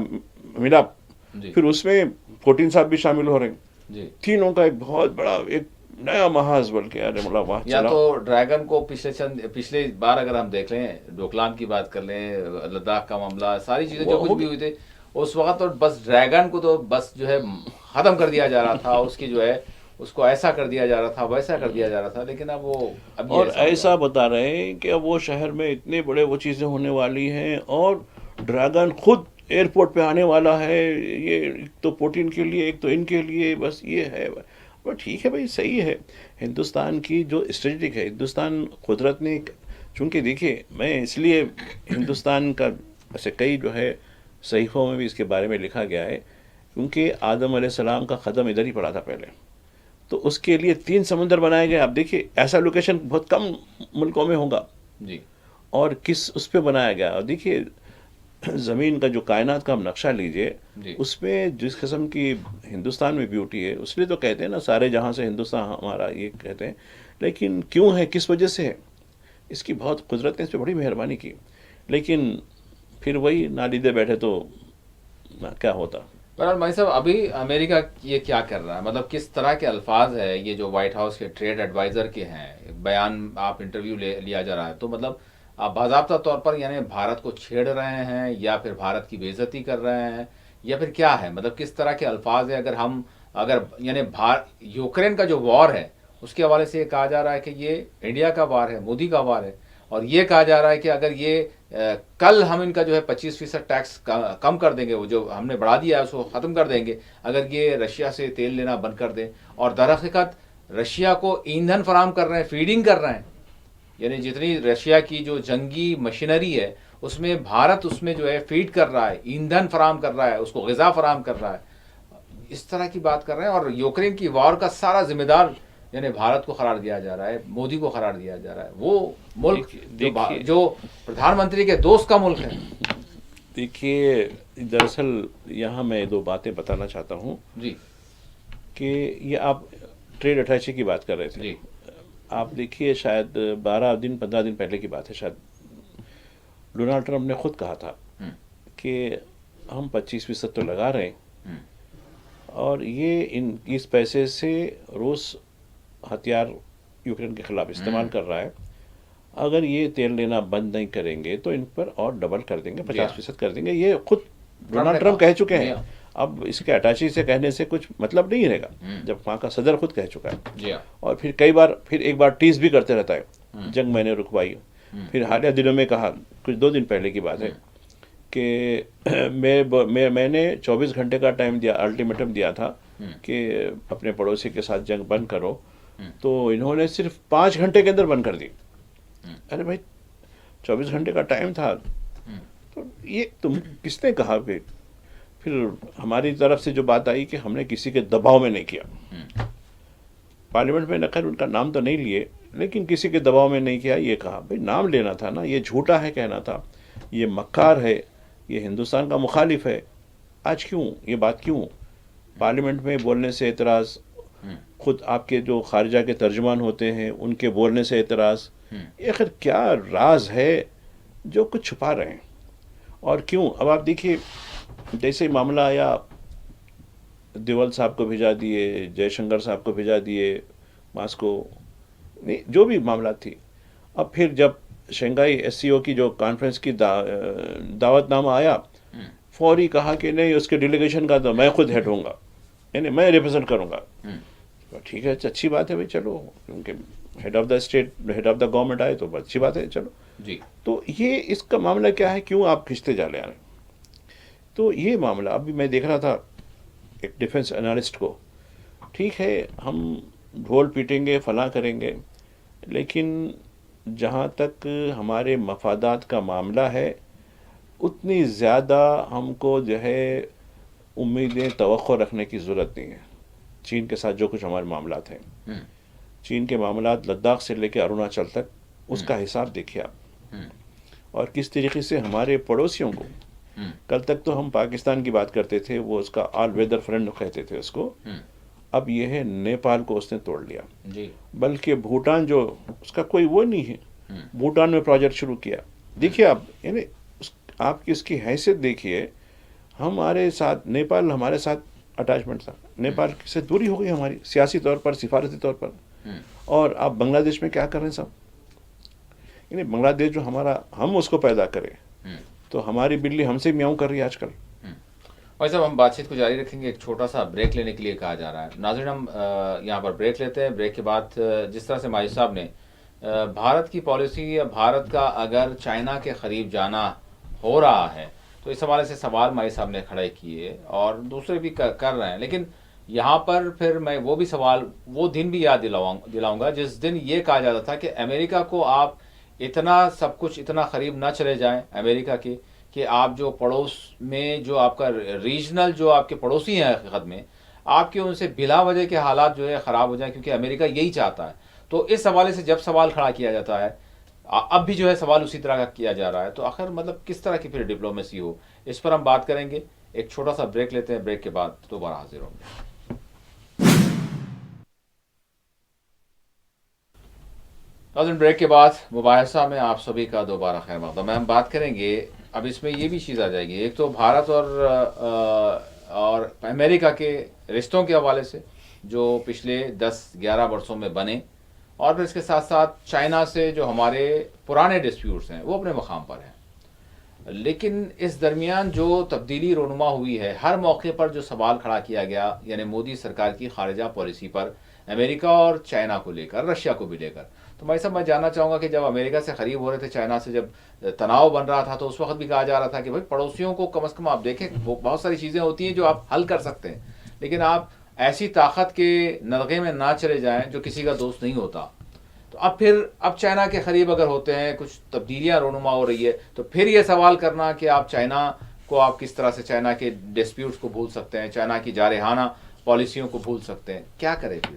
ملاپ، جی پھر اس میں پوٹین صاحب بھی شامل ہو رہے ہیں، جی، تینوں کا ایک بہت بڑا ایک نیا محاذ بول کے، ارے مطلب واہ یا چلا۔ تو ڈریگن کو پچھلے بار اگر ہم دیکھ لیں، ڈوکلام کی بات کر لیں، لداخ کا معاملہ، ساری چیزیں جو کچھ بھی ہوئی تھی اس وقت، تو بس ڈریگن کو تو بس جو ہے ختم کر دیا جا رہا تھا، اس کی جو ہے اس کو ایسا کر دیا جا رہا تھا، ویسا کر دیا جا رہا تھا، لیکن اب وہ اب اور یہ ہو ایسا گیا۔ بتا رہے ہیں کہ اب وہ شہر میں اتنے بڑے وہ چیزیں ہونے والی ہیں، اور ڈریگن خود ایئرپورٹ پہ آنے والا ہے، یہ ایک تو پوٹین کے لیے، ایک تو ان کے لیے، بس یہ ہے۔ بس ٹھیک ہے بھائی، صحیح ہے، ہندوستان کی جو اسٹریٹجک ہے، ہندوستان قدرت نے، چونکہ دیکھیے میں اس لیے ہندوستان کا ایسے کئی جو ہے صحیفوں میں بھی اس کے بارے میں لکھا گیا ہے، کیونکہ آدم علیہ السلام کا قدم ادھر ہی پڑا تھا پہلے، تو اس کے لیے 3 سمندر بنائے گئے۔ آپ دیکھیے ایسا لوکیشن بہت کم ملکوں میں ہوگا، جی اور کس اس پہ بنایا گیا۔ اور دیکھیے زمین کا جو کائنات کا ہم نقشہ لیجئے، جی اس میں جس قسم کی ہندوستان میں بیوٹی ہے، اس لیے تو کہتے ہیں نا سارے جہاں سے ہندوستان ہمارا، یہ کہتے ہیں، لیکن کیوں ہے، کس وجہ سے ہے، اس کی بہت قدرت نے اس پہ بڑی مہربانی کی، لیکن پھر وہی نالیدے بیٹھے تو کیا ہوتا۔ بہرحال بھائی صاحب، ابھی امریکہ یہ کیا کر رہا ہے، مطلب کس طرح کے الفاظ ہے یہ جو وائٹ ہاؤس کے ٹریڈ ایڈوائزر کے ہیں، بیان آپ انٹرویو لیا جا رہا ہے، تو مطلب آپ باضابطہ طور پر یعنی بھارت کو چھیڑ رہے ہیں، یا پھر بھارت کی بے عزتی کر رہے ہیں، یا پھر کیا ہے، مطلب کس طرح کے الفاظ ہیں؟ اگر یعنی یوکرین کا جو وار ہے اس کے حوالے سے یہ کہا جا رہا ہے کہ یہ انڈیا کا وار ہے، مودی کا وار ہے، اور یہ کہا جا رہا ہے کہ اگر یہ کل ہم ان کا جو ہے 25% ٹیکس کم کر دیں گے، وہ جو ہم نے بڑھا دیا ہے اس کو ختم کر دیں گے اگر یہ رشیا سے تیل لینا بند کر دیں، اور در حقیقت رشیا کو ایندھن فراہم کر رہے ہیں، فیڈنگ کر رہے ہیں، یعنی جتنی رشیا کی جو جنگی مشینری ہے اس میں بھارت اس میں جو ہے فیڈ کر رہا ہے، ایندھن فراہم کر رہا ہے، اس کو غذا فراہم کر رہا ہے، اس طرح کی بات کر رہے ہیں، اور یوکرین کی وار کا سارا ذمہ دار یعنی بھارت کو قرار دیا جا رہا ہے, مودی کو قرار دیا جا رہا ہے, وہ ملک جو پردھان منتری کے دوست کا ملک ہے. دیکھیے دراصل یہاں میں دو باتیں بتانا چاہتا ہوں جی کہ یہ آپ ٹریڈ اٹیچی کی بات کر رہے تھے. جی آپ دیکھیے شاید 15 دن پہلے کی بات ہے, شاید ڈونلڈ ٹرمپ نے خود کہا تھا کہ ہم 25% تو لگا رہے ہیں اور یہ اس پیسے سے روس ہتھیار یوکرین کے خلاف استعمال کر رہا ہے, اگر یہ تیل لینا بند نہیں کریں گے تو ان پر اور ڈبل کر دیں گے, 50% کر دیں گے. یہ خود ڈونلڈ ٹرمپ کہہ چکے ہیں. اب اس کے اٹیچی سے کہنے سے کچھ مطلب نہیں رہے گا جب وہاں کا صدر خود کہہ چکا ہے. اور پھر ایک بار ٹیز بھی کرتے رہتا ہے, جنگ میں نے رکوائی. پھر حالیہ دنوں میں کہا, کچھ 2 دن پہلے کی بات ہے, کہ میں نے 24 گھنٹے کا ٹائم دیا, الٹیمیٹم دیا تھا کہ اپنے پڑوسی کے ساتھ جنگ بند کرو, تو انہوں نے صرف 5 گھنٹے کے اندر بند کر دی. ارے بھائی 24 گھنٹے کا ٹائم تھا, تو یہ تم کس نے کہا؟ پھر ہماری طرف سے جو بات آئی کہ ہم نے کسی کے دباؤ میں نہیں کیا. پارلیمنٹ میں خیر ان کا نام تو نہیں لیے, لیکن کسی کے دباؤ میں نہیں کیا. یہ کہا بھائی نام لینا تھا نا, یہ جھوٹا ہے کہنا تھا, یہ مکار ہے, یہ ہندوستان کا مخالف ہے. آج کیوں یہ بات کیوں؟ پارلیمنٹ میں بولنے سے اعتراض, خود آپ کے جو خارجہ کے ترجمان ہوتے ہیں ان کے بولنے سے اعتراض. یہ خیر کیا راز ہے جو کچھ چھپا رہے ہیں اور کیوں؟ اب آپ دیکھیے جیسے معاملہ آیا, دیول صاحب کو بھیجا دیے, جے شنکر صاحب کو بھیجا دیے ماسکو, جو بھی معاملات تھی. اب پھر جب شنگھائی SCO کی جو کانفرنس کی دعوت نامہ آیا, فوری کہا کہ نہیں اس کے ڈیلیگیشن کا تو میں خود ہیڈ ہوں گا, یعنی میں ریپرزینٹ کروں گا. ٹھیک ہے, اچھی بات ہے بھائی, چلو, کیونکہ head of the state, head of the government آئے تو اچھی بات ہے, چلو. تو یہ اس کا معاملہ کیا ہے, کیوں آپ کھنچتے جا رہے ہیں؟ تو یہ معاملہ ابھی میں دیکھ رہا تھا ایک ڈیفنس انالسٹ کو, ٹھیک ہے ہم ڈھول پیٹیں گے, فلاں کریں گے, لیکن جہاں تک ہمارے مفادات کا معاملہ ہے اتنی زیادہ ہم کو جو ہے امیدیں, توقع رکھنے کی ضرورت نہیں ہے. چین کے ساتھ جو کچھ ہمارے معاملات ہیں, چین کے معاملات لداخ سے لے کے اروناچل تک, اس کا حساب دیکھیے آپ, اور کس طریقے سے ہمارے پڑوسیوں کو, کل تک تو ہم پاکستان کی بات کرتے تھے, وہ اس کا آل ویدر فرینڈ کہتے تھے اس کو, اب یہ ہے نیپال کو اس نے توڑ لیا. بلکہ بھوٹان جو اس کا کوئی وہ نہیں ہے, بھوٹان میں پروجیکٹ شروع کیا. دیکھیے آپ, یعنی آپ کی اس کی حیثیت دیکھیے, ہمارے ساتھ نیپال ہمارے ساتھ اٹیچمنٹ تھا, نیپال سے دوری ہو گئی ہماری سیاسی طور پر, سفارتی طور پر. اور آپ بنگلہ دیش میں کیا کر رہے ہیں صاحب, یعنی بنگلہ دیش جو ہمارا, ہم اس کو پیدا کریں تو ہماری بلی ہم سے میاؤں کر رہی ہے آج کل. اور صاحب ہم بات چیت کو جاری رکھیں گے, ایک چھوٹا سا بریک لینے کے لیے کہا جا رہا ہے. ناظرین ہم یہاں پر بریک لیتے ہیں. بریک کے بعد جس طرح سے ماجد صاحب نے بھارت کی پالیسی یا بھارت کا اگر چائنا کے قریب جانا ہو رہا ہے تو اس حوالے سے سوال ماجد صاحب نے کھڑے کیے اور دوسرے بھی کر رہے ہیں, لیکن یہاں پر پھر میں وہ بھی سوال, وہ دن بھی یاد دلاؤں گا جس دن یہ کہا جاتا تھا کہ امریکہ کو آپ اتنا سب کچھ اتنا قریب نہ چلے جائیں امریکہ کے, کہ آپ جو پڑوس میں جو آپ کا ریجنل جو آپ کے پڑوسی ہیں حقیقت میں, آپ کے ان سے بلا وجہ کے حالات جو ہے خراب ہو جائیں, کیونکہ امریکہ یہی چاہتا ہے. تو اس حوالے سے جب سوال کھڑا کیا جاتا ہے, اب بھی جو ہے سوال اسی طرح کا کیا جا رہا ہے, تو آخر مطلب کس طرح کی پھر ڈپلومیسی ہو, اس پر ہم بات کریں گے. ایک چھوٹا سا بریک لیتے ہیں, بریک کے بعد دوبارہ حاضر ہوں گے. ناظرین بریک کے بعد مباحثہ میں آپ سبھی کا دوبارہ خیر مقدم ہے. ہم بات کریں گے, اب اس میں یہ بھی چیز آ جائے گی, ایک تو بھارت اور امریکہ کے رشتوں کے حوالے سے جو پچھلے 10-11 برسوں میں بنے, اور پھر اس کے ساتھ ساتھ چائنا سے جو ہمارے پرانے ڈسپیوٹس ہیں وہ اپنے مقام پر ہیں. لیکن اس درمیان جو تبدیلی رونما ہوئی ہے, ہر موقع پر جو سوال کھڑا کیا گیا, یعنی مودی سرکار کی خارجہ پالیسی پر امریکہ اور چائنا کو لے کر, رشیا کو بھی لے کر. تو میں صاحب میں جاننا چاہوں گا کہ جب امریکہ سے قریب ہو رہے تھے, چائنا سے جب تناؤ بن رہا تھا, تو اس وقت بھی کہا جا رہا تھا کہ بھائی پڑوسیوں کو کم از کم آپ دیکھیں, بہت ساری چیزیں ہوتی ہیں جو آپ حل کر سکتے ہیں, لیکن آپ ایسی طاقت کے نلغے میں نہ چلے جائیں جو کسی کا دوست نہیں ہوتا. تو اب چائنا کے قریب اگر ہوتے ہیں, کچھ تبدیلیاں رونما ہو رہی ہے, تو پھر یہ سوال کرنا کہ آپ چائنا کو آپ کس طرح سے چائنا کے ڈسپیوٹس کو بھول سکتے ہیں, چائنا کی جارحانہ پالیسیوں کو بھول سکتے ہیں, کیا کریں پھر؟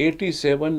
$87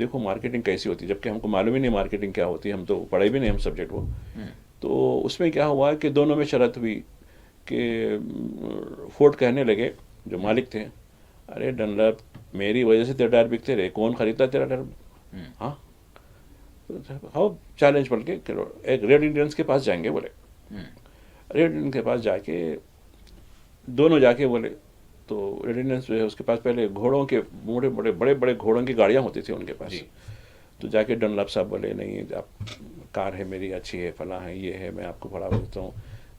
دیکھو مارکیٹنگ کیسی ہوتی ہے، جبکہ ہم کو معلوم ہی نہیں مارکیٹنگ کیا ہوتی ہے، ہم تو پڑھے بھی نہیں ہم سبجیکٹ وہ. تو اس میں کیا ہوا کہ دونوں میں شرط ہوئی کہ فورڈ کہنے لگے جو مالک تھے، ارے ڈنلپ میری وجہ سے تیرے ٹائر بکتے رہے، کون خریدتا تیرا ٹائر؟ ہاں ہاؤ چیلنج پڑھ کے ایک ریڈ انڈینس کے پاس جائیں گے بولے. ریڈ انڈین کے پاس جا کے دونوں جا کے بولے تو ریڈ انڈینس جو ہے اس کے پاس پہلے گھوڑوں کے بڑے بڑے گھوڑوں کی گاڑیاں ہوتی تھیں ان کے پاس. تو جا کے ڈنلپ صاحب بولے نہیں آپ کار ہے میری اچھی ہے، فلاں ہے، یہ ہے، میں آپ کو بڑھا دیتا ہوں،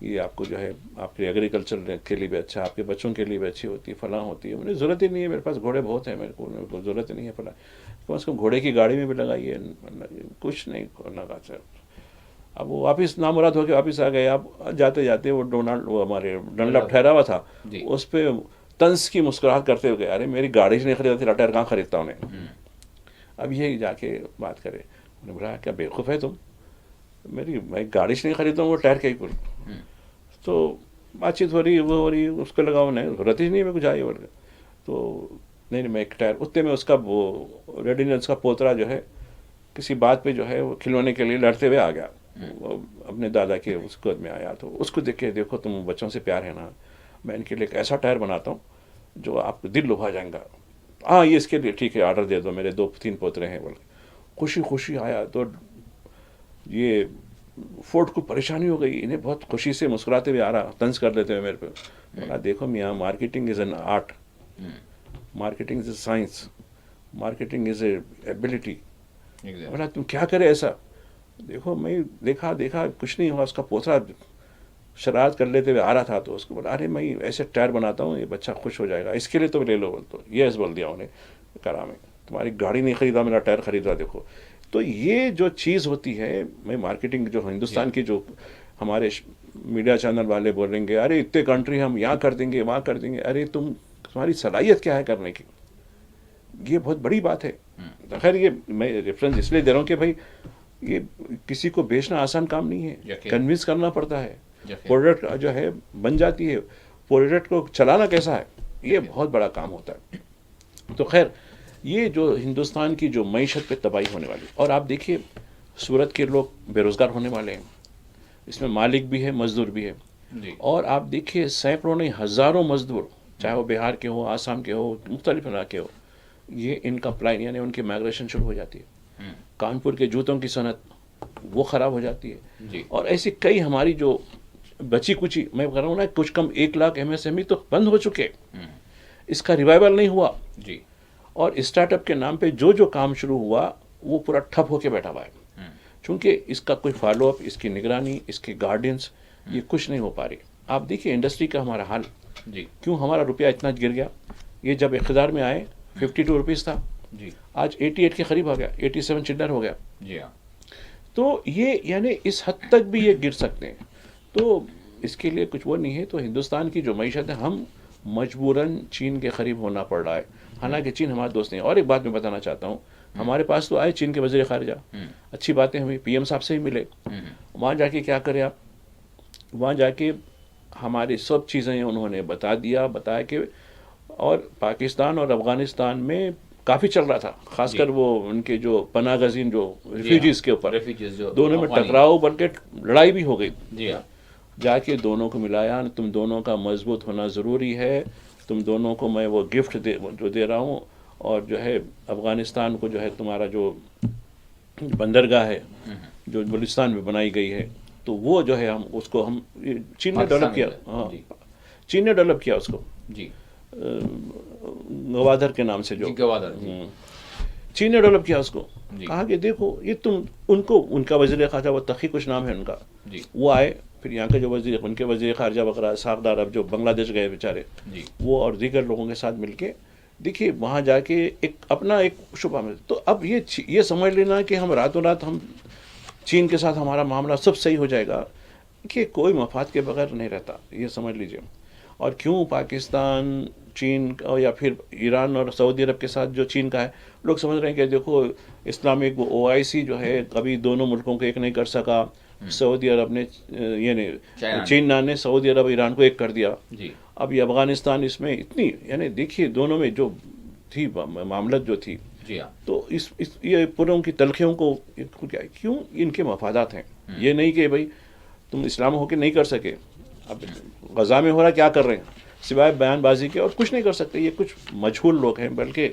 یہ آپ کو جو ہے آپ کے ایگریکلچر کے لیے بھی اچھا، آپ کے بچوں کے لیے بھی اچھی ہوتی ہے، فلاں ہوتی ہے. مجھے ضرورت ہی نہیں ہے، میرے پاس گھوڑے بہت ہیں، میرے کو ضرورت ہی نہیں ہے فلاں. کم از کم گھوڑے کی گاڑی میں بھی لگائیے، کچھ نہیں لگا سر. اب وہ واپس نامراد ہو کے واپس آ گئے. اب جاتے جاتے وہ وہ ہمارے ڈنلپ ٹھہرا ہوا تھا، اس پہ طنز کی مسکراہٹ کرتے ہوئے ارے میری گاڑی سے نہیں خریدا تیرا ٹائر کہاں خریدتا ہوں نے. اب یہ جا کے بات کرے، انہوں نے بولا کیا بیوقوف ہے تم، میں گاڑی سے نہیں خریدتا ہوں وہ ٹائر کہیں پر. تو بات چیت ہو رہی وہ ہو رہی، اس کو لگا نہیں ضرورت ہی نہیں ہے میں کچھ آئی بول کے. تو نہیں میں ایک ٹائر اتنے میں اس کا وہ ریڈینس کا پوترا جو ہے کسی بات پہ جو ہے وہ کھلوانے کے لیے لڑتے ہوئے آ گیا، اپنے دادا کے اس گود میں آیا. تو اس کو دیکھ کے دیکھو تم بچوں سے پیار ہے نا، میں ان کے لیے ایک ایسا ٹائر بناتا ہوں جو آپ کو دل لبھا جائیں گا. ہاں یہ اس کے لیے ٹھیک ہے آرڈر دے دو، میرے 2-3 پوترے ہیں بول کے. خوشی خوشی آیا. تو یہ فورڈ کو پریشانی ہو گئی، انہیں بہت خوشی سے مسکراتے ہوئے آ رہا، طنز کر لیتے ہوئے میرے پہ. بولا دیکھو میاں marketing is an art, marketing is a science, marketing is a ability. بولا تم کیا کرے ایسا؟ دیکھو میں دیکھا کچھ نہیں ہوا. اس کا پوترا شرارت کر لیتے ہوئے آ رہا تھا تو اس کو بولا ارے میں ایسے ٹائر بناتا ہوں یہ بچہ خوش ہو جائے گا، اس کے لیے تو لے لو. بول تو یس بول دیا انہیں کرا میں، تمہاری گاڑی نہیں خریدا میرا ٹائر خریدا. دیکھو تو یہ جو چیز ہوتی ہے، میں مارکیٹنگ جو ہندوستان کی جو ہمارے میڈیا چینل والے بولیں گے ارے اتنے کنٹری ہم یہاں کر دیں گے وہاں کر دیں گے، ارے تمہاری صلاحیت کیا ہے کرنے کی؟ یہ بہت بڑی بات ہے. خیر یہ میں ریفرنس اس لیے دے رہا ہوں کہ بھائی یہ کسی کو بیچنا آسان کام نہیں ہے، کنوینس کرنا پڑتا ہے. پروڈکٹ جو ہے بن جاتی ہے، پروڈکٹ کو چلانا کیسا ہے یہ بہت بڑا کام ہوتا ہے. تو خیر یہ جو ہندوستان کی جو معیشت پہ تباہی ہونے والی، اور آپ دیکھیے سورت کے لوگ بے روزگار ہونے والے ہیں، اس میں مالک بھی ہے مزدور بھی ہے. اور آپ دیکھیے سینکڑوں نہیں ہزاروں مزدور، چاہے وہ بہار کے ہو، آسام کے ہو، مختلف علاقے ہو، یہ ان کا پلائن یعنی ان کی مائگریشن شروع ہو جاتی ہے. کانپور کے جوتوں کی صنعت وہ خراب ہو جاتی ہے. اور ایسی کئی ہماری جو بچی کچی، میں کہہ رہا ہوں نا کچھ کم 1 لاکھ MSME تو بند ہو چکے، اس کا ریوائول نہیں ہوا. اور اسٹارٹ اپ کے نام پہ جو کام شروع ہوا وہ پورا ٹھپ ہو کے بیٹھا ہوا ہے، چونکہ اس کا کوئی فالو اپ، اس کی نگرانی، اس کی گارڈنس یہ کچھ نہیں ہو پا رہی. آپ دیکھیے انڈسٹری کا ہمارا حال، کیوں ہمارا روپیہ اتنا گر گیا. یہ جب اقتدار میں آئے 52 روپیز تھا، آج 88 کے قریب ہو گیا، 87 چلر ہو گیا. تو یہ یعنی اس حد تک بھی یہ گر سکتے ہیں. تو اس کے لیے کچھ وہ نہیں ہے. تو ہندوستان کی جو معیشت ہے ہم مجبوراً چین کے قریب ہونا پڑ رہا ہے، حالانکہ چین ہمارا دوست نہیں. اور ایک بات میں بتانا چاہتا ہوں، ہمارے پاس تو آئے چین کے وزیر خارجہ، اچھی باتیں ہوئی، PM صاحب سے ہی ملے. وہاں جا کے کیا کرے آپ، وہاں جا کے ہماری سب چیزیں انہوں نے بتایا کہ اور پاکستان اور افغانستان میں کافی چل رہا تھا، خاص کر وہ ان کے جو پناہ گزین جو ریفیوجیز کے اوپر دونوں میں ٹکراؤ بلکہ لڑائی بھی ہو گئی. جا کے دونوں کو ملایا، تم دونوں کا مضبوط ہونا ضروری ہے، تم دونوں کو میں وہ گفٹ دے رہا ہوں. اور جو ہے افغانستان کو جو ہے تمہارا جو بندرگاہ ہے جو بلوچستان میں بنائی گئی ہے، تو وہ جو ہے ہم چین نے ڈیولپ کیا. ہاں چین نے ڈیولپ کیا اس کو، گوادر کے نام سے جو چین نے ڈیولپ کیا اس کو. کہا کہ دیکھو یہ تم ان کا وزیر خارجہ وہ تقی کچھ نام ہے ان کا، وہ آئے. پھر یہاں کے جو ان کے وزیر خارجہ وغیرہ ساغر اب جو بنگلہ دیش گئے بیچارے، وہ اور دیگر لوگوں کے ساتھ مل کے دیکھیے وہاں جا کے اپنا ایک شبہ میں. تو اب یہ سمجھ لینا کہ ہم راتوں رات ہم چین کے ساتھ ہمارا معاملہ سب صحیح ہو جائے گا، کہ کوئی مفاد کے بغیر نہیں رہتا، یہ سمجھ لیجئے. اور کیوں پاکستان چین یا پھر ایران اور سعودی عرب کے ساتھ جو چین کا ہے، لوگ سمجھ رہے ہیں کہ دیکھو اسلامک OIC جو ہے کبھی دونوں ملکوں کو ایک نہیں کر سکا، سعودی عرب نے یعنی چین نے سعودی عرب ایران کو ایک کر دیا. اب یہ افغانستان اس میں اتنی یعنی دیکھیے دونوں میں جو تھی معاملت جو تھی جی ہاں تو یہ پوروں کی تلخیوں کو کیوں؟ ان کے مفادات ہیں. یہ نہیں کہ بھائی تم اسلام ہو کے نہیں کر سکے. اب غزہ میں ہو رہا کیا کر رہے ہیں سوائے بیان بازی کے اور کچھ نہیں کر سکتے. یہ کچھ مجہول لوگ ہیں. بلکہ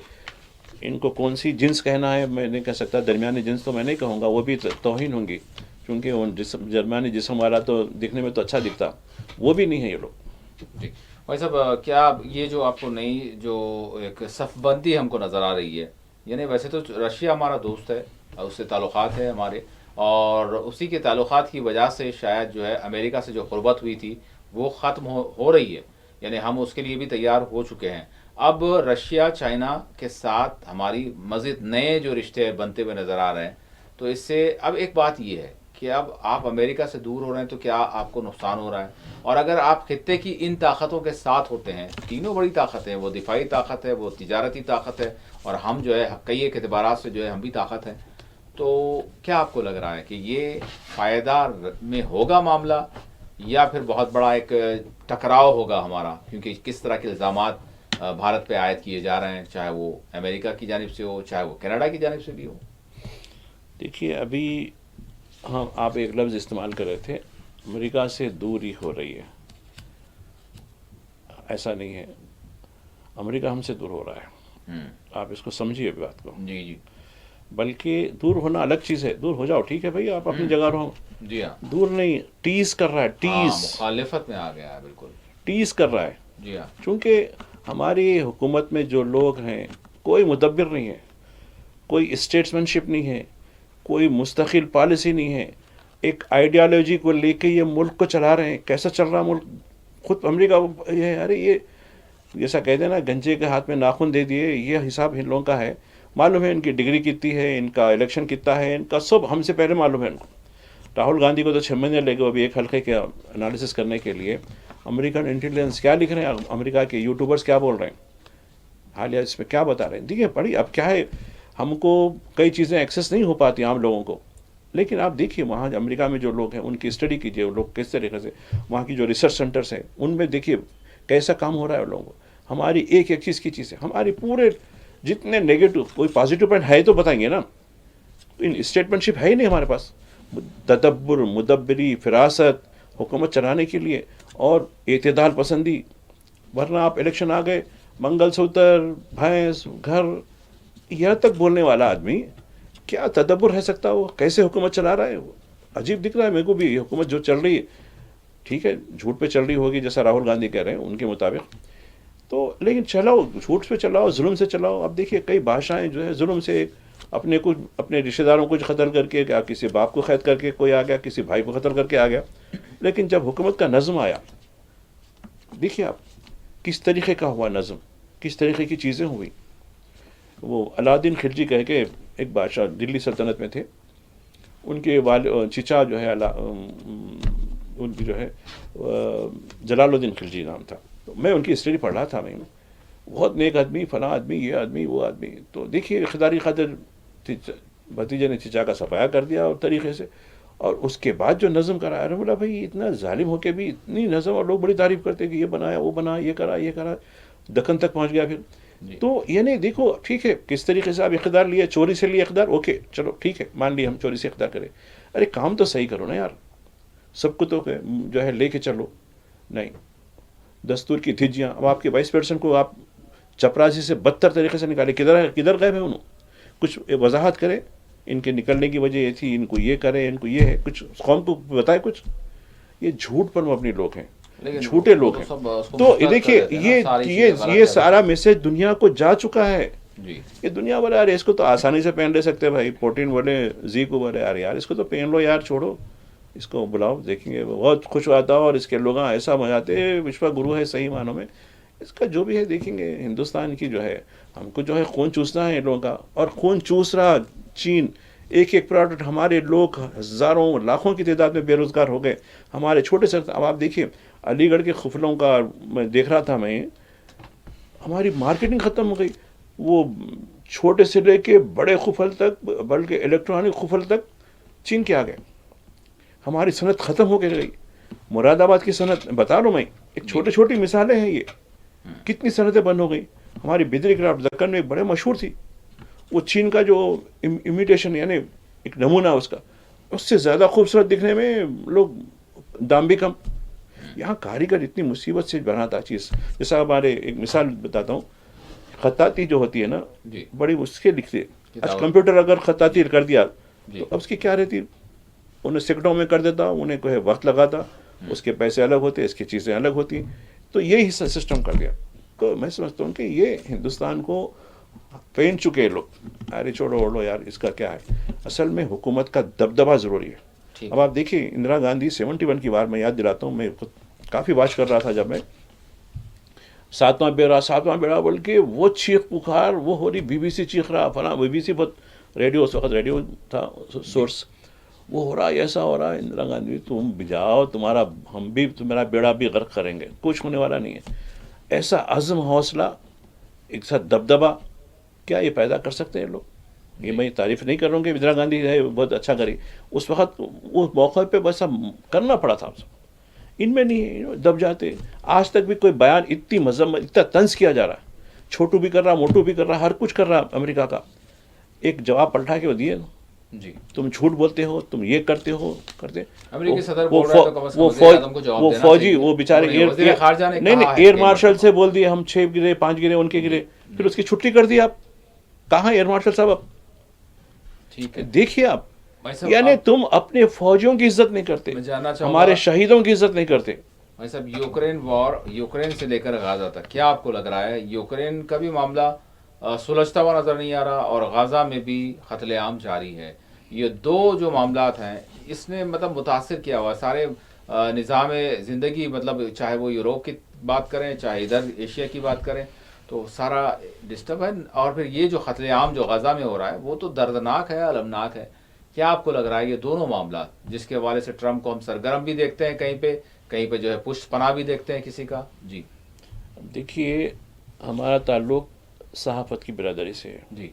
ان کو کون سی جنس کہنا ہے میں نہیں کہہ سکتا. درمیانی جنس تو میں نہیں کہوں گا, وہ بھی توہین ہوں گی, کیونکہ وہ درمیانی جسم والا تو دکھنے میں تو اچھا دکھتا, وہ بھی نہیں ہے یہ لوگ. جی بھائی صاحب, کیا یہ جو آپ کو نئی جو ایک صف بندی ہم کو نظر آ رہی ہے, یعنی ویسے تو رشیا ہمارا دوست ہے, اس سے تعلقات ہیں ہمارے, اور اسی کے تعلقات کی وجہ سے شاید جو ہے امریکہ سے جو قربت ہوئی تھی وہ ختم ہو رہی ہے, یعنی ہم اس کے لیے بھی تیار ہو چکے ہیں. اب رشیا چائنا کے ساتھ ہماری مزید نئے جو رشتے بنتے ہوئے نظر آ رہے ہیں, تو اس سے اب ایک بات یہ ہے کہ اب آپ امریکہ سے دور ہو رہے ہیں تو کیا آپ کو نقصان ہو رہا ہے, اور اگر آپ خطے کی ان طاقتوں کے ساتھ ہوتے ہیں, تینوں بڑی طاقتیں, وہ دفاعی طاقت ہے, وہ تجارتی طاقت ہے, اور ہم جو ہے کئی ایک اعتبارات سے جو ہے ہم بھی طاقت ہیں, تو کیا آپ کو لگ رہا ہے کہ یہ پائیدار میں ہوگا معاملہ, یا پھر بہت بڑا ایک ٹکراؤ ہوگا ہمارا, کیونکہ کس طرح کے الزامات بھارت پہ عائد کیے جا رہے ہیں, چاہے وہ امریکہ کی جانب سے ہو, چاہے وہ کینیڈا کی جانب سے بھی ہو. دیکھیے ابھی ہاں آپ ایک لفظ استعمال کر رہے تھے, امریکہ سے دوری ہو رہی ہے. ایسا نہیں ہے, امریکہ ہم سے دور ہو رہا ہے. آپ اس کو سمجھیے بات کو. جی جی بلکہ دور ہونا الگ چیز ہے. دور ہو جاؤ ٹھیک ہے بھائی, آپ اپنی جگہ رہو. جی ہاں, دور نہیں, ٹیز کر رہا ہے, ٹیز مخالفت میں آ گیا ہے, بالکل ٹیز کر رہا ہے. جی ہاں چونکہ ہماری حکومت میں جو لوگ ہیں کوئی مدبر نہیں ہے, کوئی اسٹیٹسمین شپ نہیں ہے, کوئی مستقل پالیسی نہیں ہے. ایک آئیڈیالوجی کو لے کے یہ ملک کو چلا رہے ہیں. کیسا چل رہا ملک خود امریکہ یہ, ارے یہ جیسا کہتے ہیں نا گنجے کے ہاتھ میں ناخن دے دیے, یہ حساب ان لوگوں کا ہے. معلوم ہے ان کی ڈگری کتنی ہے, ان کا الیکشن کتنا ہے, ان کا سب ہم سے پہلے معلوم ہے ان کو. راہل گاندھی کو تو 6 مہینے لے گئے ابھی ایک حلقے کے انالیسس کرنے کے لیے. امریکن انٹیلیجنس کیا لکھ رہے ہیں, امریکہ کے یوٹیوبرز کیا بول رہے ہیں, حالیہ اس میں کیا بتا رہے ہیں. دیکھیے پڑھی, اب کیا ہے, ہم کو کئی چیزیں ایکسیس نہیں ہو پاتی عام لوگوں کو, لیکن آپ دیکھیے وہاں امریکہ میں جو لوگ ہیں ان کی اسٹڈی کیجیے, وہ لوگ کس طریقے سے, وہاں کی جو ریسرچ سینٹرز ہیں ان میں دیکھیے کیسا کام ہو رہا ہے ان لوگوں کو. ہماری ایک ایک چیز کی چیز ہے, ہماری پورے جتنے نیگیٹو, کوئی پازیٹیو پوائنٹ ہے تو بتائیں گے نا. ان اسٹیٹمنٹ شپ ہے ہی نہیں ہمارے پاس. تدبر, مدبری, فراست, حکومت چلانے کے لیے, اور اعتدال پسندی. ورنہ آپ الیکشن آ گئے, منگل سوتر, بھینس, گھر, یہاں تک بولنے والا آدمی کیا تدبر رہ سکتا, وہ کیسے حکومت چلا رہا ہے. وہ عجیب دکھ رہا ہے میرے کو بھی. یہ حکومت جو چل رہی ہے ٹھیک ہے جھوٹ پہ چل رہی ہوگی جیسا راہل گاندھی کہہ رہے ہیں ان کے مطابق, تو لیکن چلاؤ, جھوٹ پہ چلاؤ, ظلم سے چلاؤ. اب دیکھیے کئی بادشاہیں جو ہے ظلم سے اپنے رشتہ داروں کو قتل کر کے, کیا کسی باپ کو قید کر کے کوئی آ گیا, کسی بھائی کو قتل کر کے آ گیا. لیکن جب حکومت کا نظم آیا, دیکھیے آپ کس طریقے کا ہوا نظم, کس طریقے کی چیزیں ہوئی. وہ علادین خلجی کہہ کے ایک بادشاہ دلی سلطنت میں تھے, ان کے چچا جو ہے ان کی جو ہے جلال الدین خلجی نام تھا. میں ان کی اسٹڈی پڑھ رہا تھا, میں بہت نیک آدمی, فلاں آدمی, یہ آدمی, وہ آدمی. تو دیکھیے اقتداری خاطر بھتیجے نے چچا کا صفایا کر دیا اور طریقے سے, اور اس کے بعد جو نظم کرایا, ارے بولا بھائی اتنا ظالم ہو کے بھی اتنی نظم, اور لوگ بڑی تعریف کرتے کہ یہ بنایا, وہ بنا, یہ کرا, دکن تک پہنچ گیا پھر. تو یعنی دیکھو ٹھیک ہے کس طریقے سے آپ اقتدار لیے, چوری سے لیے اقتدار, اوکے چلو ٹھیک ہے مان لیے ہم چوری سے اقتدار کریں. ارے کام تو صحیح کرو نا یار, سب کو تو جو ہے لے کے چلو. نہیں, دستور کی دھجیاں. اب آپ کے وائس پریزیڈنٹ کو آپ چپراسی سے بدتر طریقے سے نکالے, کدھر گئے ہیں انہوں, کچھ وضاحت کرے. ان کے نکلنے کی وجہ یہ تھی, ان کو یہ کرے, ان کو یہ ہے, کچھ قوم کو بتائے کچھ. یہ جھوٹ پر مبنی لوگ ہیں, جھوٹے لوگ ہیں. تو دیکھیے یہ سارا میسج دنیا کو جا چکا ہے. یہ دنیا بولے یار اس کو تو آسانی سے پہن لے سکتے بھائی. پوٹین بولے زی کو بولے یار اس کو تو پہن لو یار, چھوڑو اس کو, بلاؤ دیکھیں گے بہت خوش ہوتا, اور اس کے لوگ ایسا مجاتے وشوا گرو ہے صحیح معنوں میں. اس کا جو بھی ہے دیکھیں گے. ہندوستان کی جو ہے ہم کو جو ہے خون چوسنا ہے ان لوگوں کا, اور خون چوس رہا چین. ایک ایک پروڈکٹ, ہمارے لوگ ہزاروں لاکھوں کی تعداد میں بے روزگار ہو گئے. ہمارے چھوٹے سے, اب آپ دیکھیے علی گڑھ کے خفلوں کا میں دیکھ رہا تھا, میں ہماری مارکیٹنگ ختم ہو گئی. وہ چھوٹے سے لے کے بڑے خفل تک, بلکہ الیکٹرانک خفل تک چین کے آ گئے. ہماری صنعت ختم ہو کے گئی. مراد آباد کی صنعت بتا رہا ہوں میں, ایک چھوٹی مثالیں ہیں یہ, کتنی صنعتیں بند ہو گئی. ہماری بجلی کرافٹ دکن میں بڑے مشہور تھی, وہ چین کا جو امیٹیشن یعنی ایک نمونہ اس کا، اس سے زیادہ خوبصورت دکھنے میں لوگ دام بھی کم. یہاں کاریگر اتنی مصیبت سے بناتا چیز. جیسا ہمارے ایک مثال بتاتا ہوں، خطاطی جو ہوتی ہے نا جی بڑی اس کے لکھتے. آج کتاب کمپیوٹر اگر خطاطی کر دیا جی تو اب اس کی کیا رہتی، انہیں سیکنڈوں میں کر دیتا، انہیں کوئی وقت لگاتا، اس کے پیسے الگ ہوتے، اس کی چیزیں الگ ہوتی. تو یہی سسٹم کر دیا. تو میں سمجھتا ہوں کہ یہ ہندوستان کو پہن چکے لوگ، ارے چھوڑو اوڑو یار اس کا کیا ہے. اصل میں حکومت کا دبدبہ ضروری ہے. ٹھیک اب آپ دیکھیے اندرا گاندھی 71 کی بار میں یاد دلاتا ہوں، میں خود کافی واچ کر رہا تھا جب میں ساتواں بیڑا بول کے وہ چیخ پکار وہ ہو رہی، بی بی سی چیخ رہا، فلاں بی بی سی بہت ریڈیو، اس وقت ریڈیو تھا سورس، وہ ہو رہا ایسا ہو رہا. اندرا گاندھی تم بجاؤ، تمہارا ہم بھی تمہارا بیڑا بھی غرق کریں گے، کچھ ہونے والا نہیں ہے. ایسا عزم، حوصلہ، ایک ساتھ دبدبا، کیا یہ پیدا کر سکتے ہیں لوگ. یہ میں تعریف نہیں کر رہا ہوں کہ اندرا گاندھی ہے بہت اچھا کری، اس وقت اس موقع پہ بس اب کرنا پڑا تھا. ان میں نہیں ہے، دب جاتے. آج تک بھی کوئی بیان اتنی مذمت، اتنا طنز کیا جا رہا ہے، چھوٹو بھی کر رہا، موٹو بھی کر رہا، ہر کچھ کر رہا امریکہ کا. ایک جواب پلٹا کے وہ دیے، جی تم جھوٹ بولتے ہو، تم یہ کرتے ہو کرتے. امریکی صدر بول رہا ہے تو کم از کم وہ وزیر اعظم کو جواب وہ دینا فوجی چاہیے. وہ بیچارے انہوں نے وزیر خارجہ نے نہیں کہا ہے ایئر کئی مارشل مرتبہ. سے بول دیے ہم 6 گرے 5 گرے ان کے گرے، پھر اس کی چھٹی کر دی. آپ کہاں ایئر مارشل صاحب؟ اب ٹھیک ہے دیکھیے آپ، بھائی صاحب، یعنی آپ تم اپنے فوجیوں کی عزت نہیں کرتے، میں جاننا چاہوں ہمارے گا شہیدوں کی عزت نہیں کرتے. بھائی صاحب، یوکرین وار، یوکرین سے لے کر غازہ تک کیا آپ کو لگ رہا ہے یوکرین کا بھی معاملہ سلجھتا ہوا نظر نہیں آ رہا، اور غازہ میں بھی قتل عام جاری ہے؟ یہ دو جو معاملات ہیں اس نے مطلب متاثر کیا ہوا سارے نظام زندگی، مطلب چاہے وہ یوروپ کی بات کریں چاہے ادھر ایشیا کی بات کریں، تو سارا ڈسٹرب ہے. اور پھر یہ جو قتل عام جو غزہ میں ہو رہا ہے وہ تو دردناک ہے، المناک ہے. کیا آپ کو لگ رہا ہے یہ دونوں معاملات جس کے حوالے سے ٹرمپ کو ہم سرگرم بھی دیکھتے ہیں، کہیں پہ جو ہے پشت پناہ بھی دیکھتے ہیں کسی کا؟ جی دیکھیے ہمارا تعلق صحافت کی برادری سے ہے. جی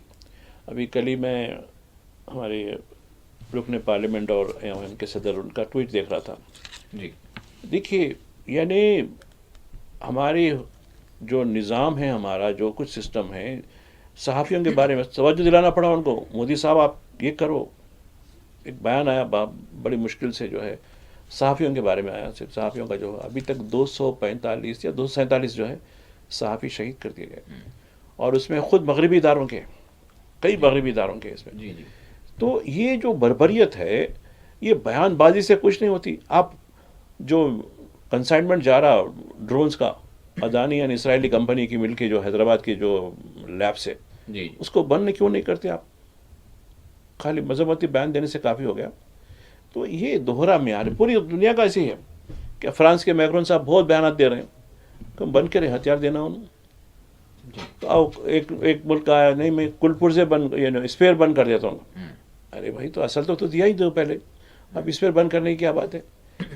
ابھی کل ہی میں ہمارے رکن پارلیمنٹ اور ان کے صدر ان کا ٹویٹ دیکھ رہا تھا. جی دیکھیے یعنی ہماری جو نظام ہے، ہمارا جو کچھ سسٹم ہے، صحافیوں کے بارے میں توجہ دلانا پڑا ان کو. مودی صاحب آپ یہ کرو. ایک بیان آیا بڑی مشکل سے جو ہے صحافیوں کے بارے میں آیا، صرف صحافیوں کا جو ابھی تک 245 یا 247 جو ہے صحافی شہید کر دیے گئے، اور اس میں خود مغربی اداروں کے، کئی مغربی اداروں کے اس میں. جی جی تو یہ جو بربریت ہے، یہ بیان بازی سے کچھ نہیں ہوتی. آپ جو کنسائنمنٹ جا رہا ڈرونز کا، ادانی یعنی اسرائیلی کمپنی کی مل کے جو حیدرآباد کی جو لیب سے، جی اس کو بند کیوں نہیں کرتے آپ؟ خالی مذمتی بیان دینے سے کافی ہو گیا. تو یہ دوہرا معیار ہے، پوری دنیا کا ایسے ہی ہے کہ فرانس کے میکرون صاحب بہت بیانات دے رہے ہیں کہ بند کرے ہتھیار دینا انہوں. تو ایک ملک آیا، نہیں میں کل پرزے بند یعنی اسپیئر بند کر دیتا ہوں. ارے بھائی تو اصل تو دیا ہی دو پہلے، اب اسپیئر بند کرنے کی کیا بات ہے؟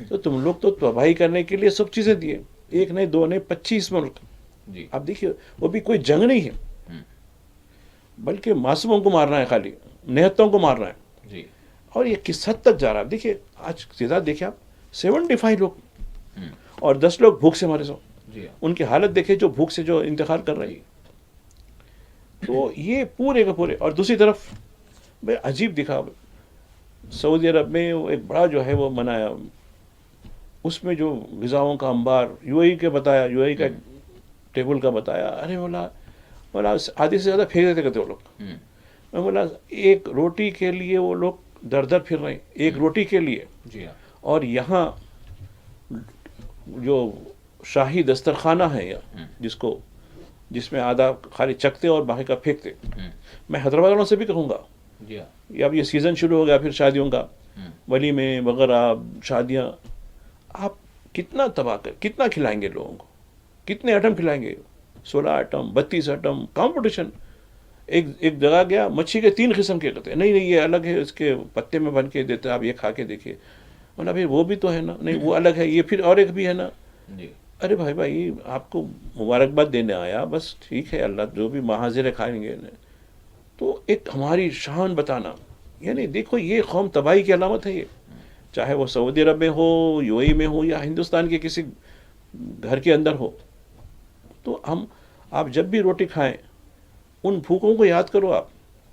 تو تم لوگ تو تباہی کرنے کے لیے سب چیزیں دیے، ایک نہیں دو نہیں 25 ملک. جی اب دیکھیے وہ بھی کوئی جنگ نہیں ہے، بلکہ معصوموں کو مارنا ہے، خالی نہتوں کو مارنا ہے. جی اور یہ کس حد تک جا رہا ہے؟ دیکھیے آج سیدھا دیکھیں آپ 75 لوگ اور 10 لوگ بھوک سے مارے سو. جی ان کی حالت دیکھیں جو بھوک سے جو انتقال کر رہی ہے. تو یہ پورے کے پورے. اور دوسری طرف بھائی عجیب دکھا، سعودی عرب میں ایک بڑا جو ہے وہ منایا، اس میں جو غذاؤں کا انبار یو اے کے بتایا، یو اے کا ٹیبل کا بتایا. ارے بولا آدھی سے زیادہ پھینک دیتے کرتے وہ لوگ. میں بولا ایک روٹی کے لیے وہ لوگ در در پھر رہے ہیں، ایک روٹی کے لیے. جی ہاں اور یہاں جو شاہی دسترخوانہ ہے جس میں آدھا خالی چکتے اور باقی کا پھینکتے. میں حیدرآباد والوں سے بھی کہوں گا، جی ہاں یہ اب یہ سیزن شروع ہو گیا پھر شادیوں کا، ولیمے وغیرہ شادیاں، آپ کتنا تباہ کتنا کھلائیں گے لوگوں کو؟ کتنے آئٹم کھلائیں گے؟ 16 آئٹم 32 آئٹم کمپٹیشن. ایک جگہ گیا، مچھی کے 3 قسم کے کرتے، نہیں یہ الگ ہے، اس کے پتے میں بن کے دیتے، آپ یہ کھا کے دیکھیے. بولا بھائی وہ بھی تو ہے نا، نہیں وہ الگ ہے، یہ پھر اور ایک بھی ہے نا. جی ارے بھائی آپ کو مبارکباد دینے آیا، بس ٹھیک ہے، اللہ جو بھی محاذر کھائیں گے. تو ایک ہماری شان بتانا، یعنی دیکھو یہ قوم تباہی کی علامت ہے. یہ چاہے وہ سعودی عرب میں ہو، یو اے میں ہو، یا ہندوستان کے کسی گھر کے اندر ہو. تو آپ جب بھی روٹی کھائیں ان بھوکوں کو یاد کرو. آپ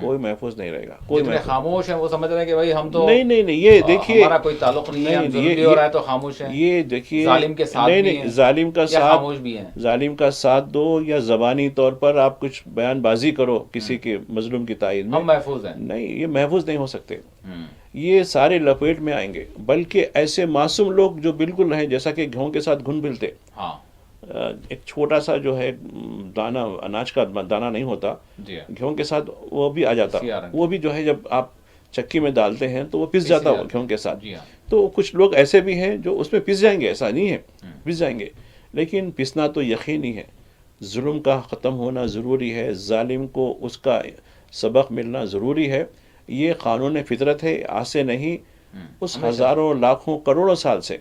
کوئی محفوظ نہیں رہے گا. کوئی جتنے خاموش ہیں وہ سمجھ رہے ہیں کہ بھائی ہم تو نہیں یہ دیکھیے ہمارا کوئی تعلق نہیں ہے, ہم ظلم بھی ہو رہا ہے تو خاموش ہیں. یہ دیکھیے ظالم کے ساتھ بھی ہیں ظالم کا یا ساتھ, خاموش بھی ہیں. ظالم کا ساتھ دو یا زبانی طور پر آپ کچھ بیان بازی کرو کسی کے مظلوم کی تائید میں, ہم محفوظ ہیں. نہیں, یہ محفوظ نہیں ہو سکتے. یہ سارے لپیٹ میں آئیں گے. بلکہ ایسے معصوم لوگ جو بالکل ہیں جیسا کہ گھیہوں کے ساتھ گھن ملتے, ہاں ایک چھوٹا سا جو ہے دانہ, اناج کا دانہ نہیں ہوتا, جی ہاں, گھیہوں کے ساتھ وہ بھی آ جاتا, سیاہ رنگ وہ بھی جو ہے جب آپ چکی میں ڈالتے ہیں تو وہ پس جاتا وہ گھیہوں کے ساتھ. جی ہاں, تو کچھ لوگ ایسے بھی ہیں جو اس میں پس جائیں گے, ایسا نہیں ہے, پس جائیں گے, لیکن پسنا تو یقینی ہے. ظلم کا ختم ہونا ضروری ہے, ظالم کو اس کا سبق ملنا ضروری ہے. یہ قانون فطرت ہے, آج سے نہیں, اس ہزاروں لاکھوں کروڑوں سال سے,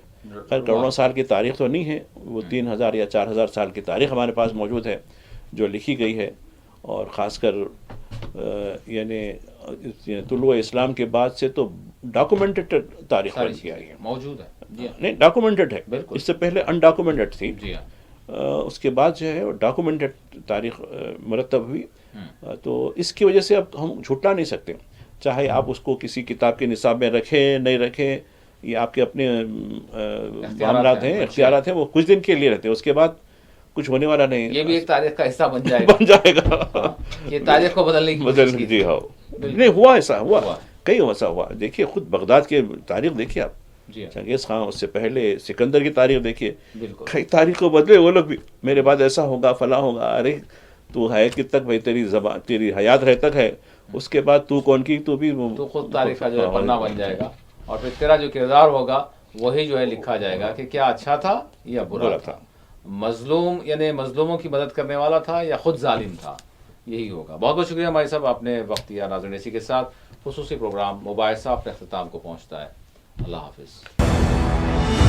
خیر کروڑوں سال کی تاریخ تو نہیں ہے, وہ 3000 یا 4000 سال کی تاریخ ہمارے پاس موجود ہے جو لکھی گئی ہے. اور خاص کر یعنی طلوع اسلام کے بعد سے تو ڈاکومنٹڈ تاریخ بن کے آئی ہے, موجود ہے. جی ہاں, نہیں ڈاکومنٹڈ ہے, بالکل. اس سے پہلے انڈاکومنٹڈ تھی. جی ہاں, اس کے بعد جو ہے ڈاکومنٹڈ تاریخ مرتب ہوئی. تو اس کی وجہ سے اب ہم جھٹلا نہیں سکتے, چاہے آپ اس کو کسی کتاب کے نصاب میں رکھیں نہیں رکھیں, یہ آپ کے اپنے معاملات ہیں, اختیارات ہیں, وہ کچھ دن کے لیے رہتے ہیں, اس کے بعد کچھ ہونے والا نہیں. یہ بھی ایک تاریخ کا حصہ بن جائے گا, بن جائے گا, یہ تاریخ کو بدلنے کی کوشش کی. جی ہاں, نہیں ہوا, ایسا ہوا, کئی ایسا ہوا. دیکھیے خود بغداد کے تاریخ دیکھیے آپ, جی ہاں, چنگیز خان, اس سے پہلے سکندر کی تاریخ دیکھیے, بالکل. کئی تاریخ کو بدلے وہ لوگ بھی, میرے بعد ایسا ہوگا فلاں ہوگا. ارے تو ہے کب تک بھائی, تیری زبان تیری حیات رہ تک ہے, اس کے بعد تو کون کی, تو بھی تو خود تاریخ کا جو ہے پنہ بن جائے گا, اور پھر تیرا جو کردار ہوگا وہی جو ہے لکھا جائے گا کہ کیا اچھا تھا یا برا تھا, مظلوم یعنی مظلوموں کی مدد کرنے والا تھا یا خود ظالم تھا, یہی ہوگا. بہت بہت شکریہ ہمارے صاحب, آپ نے وقت دیا. ناظرین اسی کے ساتھ خصوصی پروگرام مباحثہ اپنے اختتام کو پہنچتا ہے. اللہ حافظ.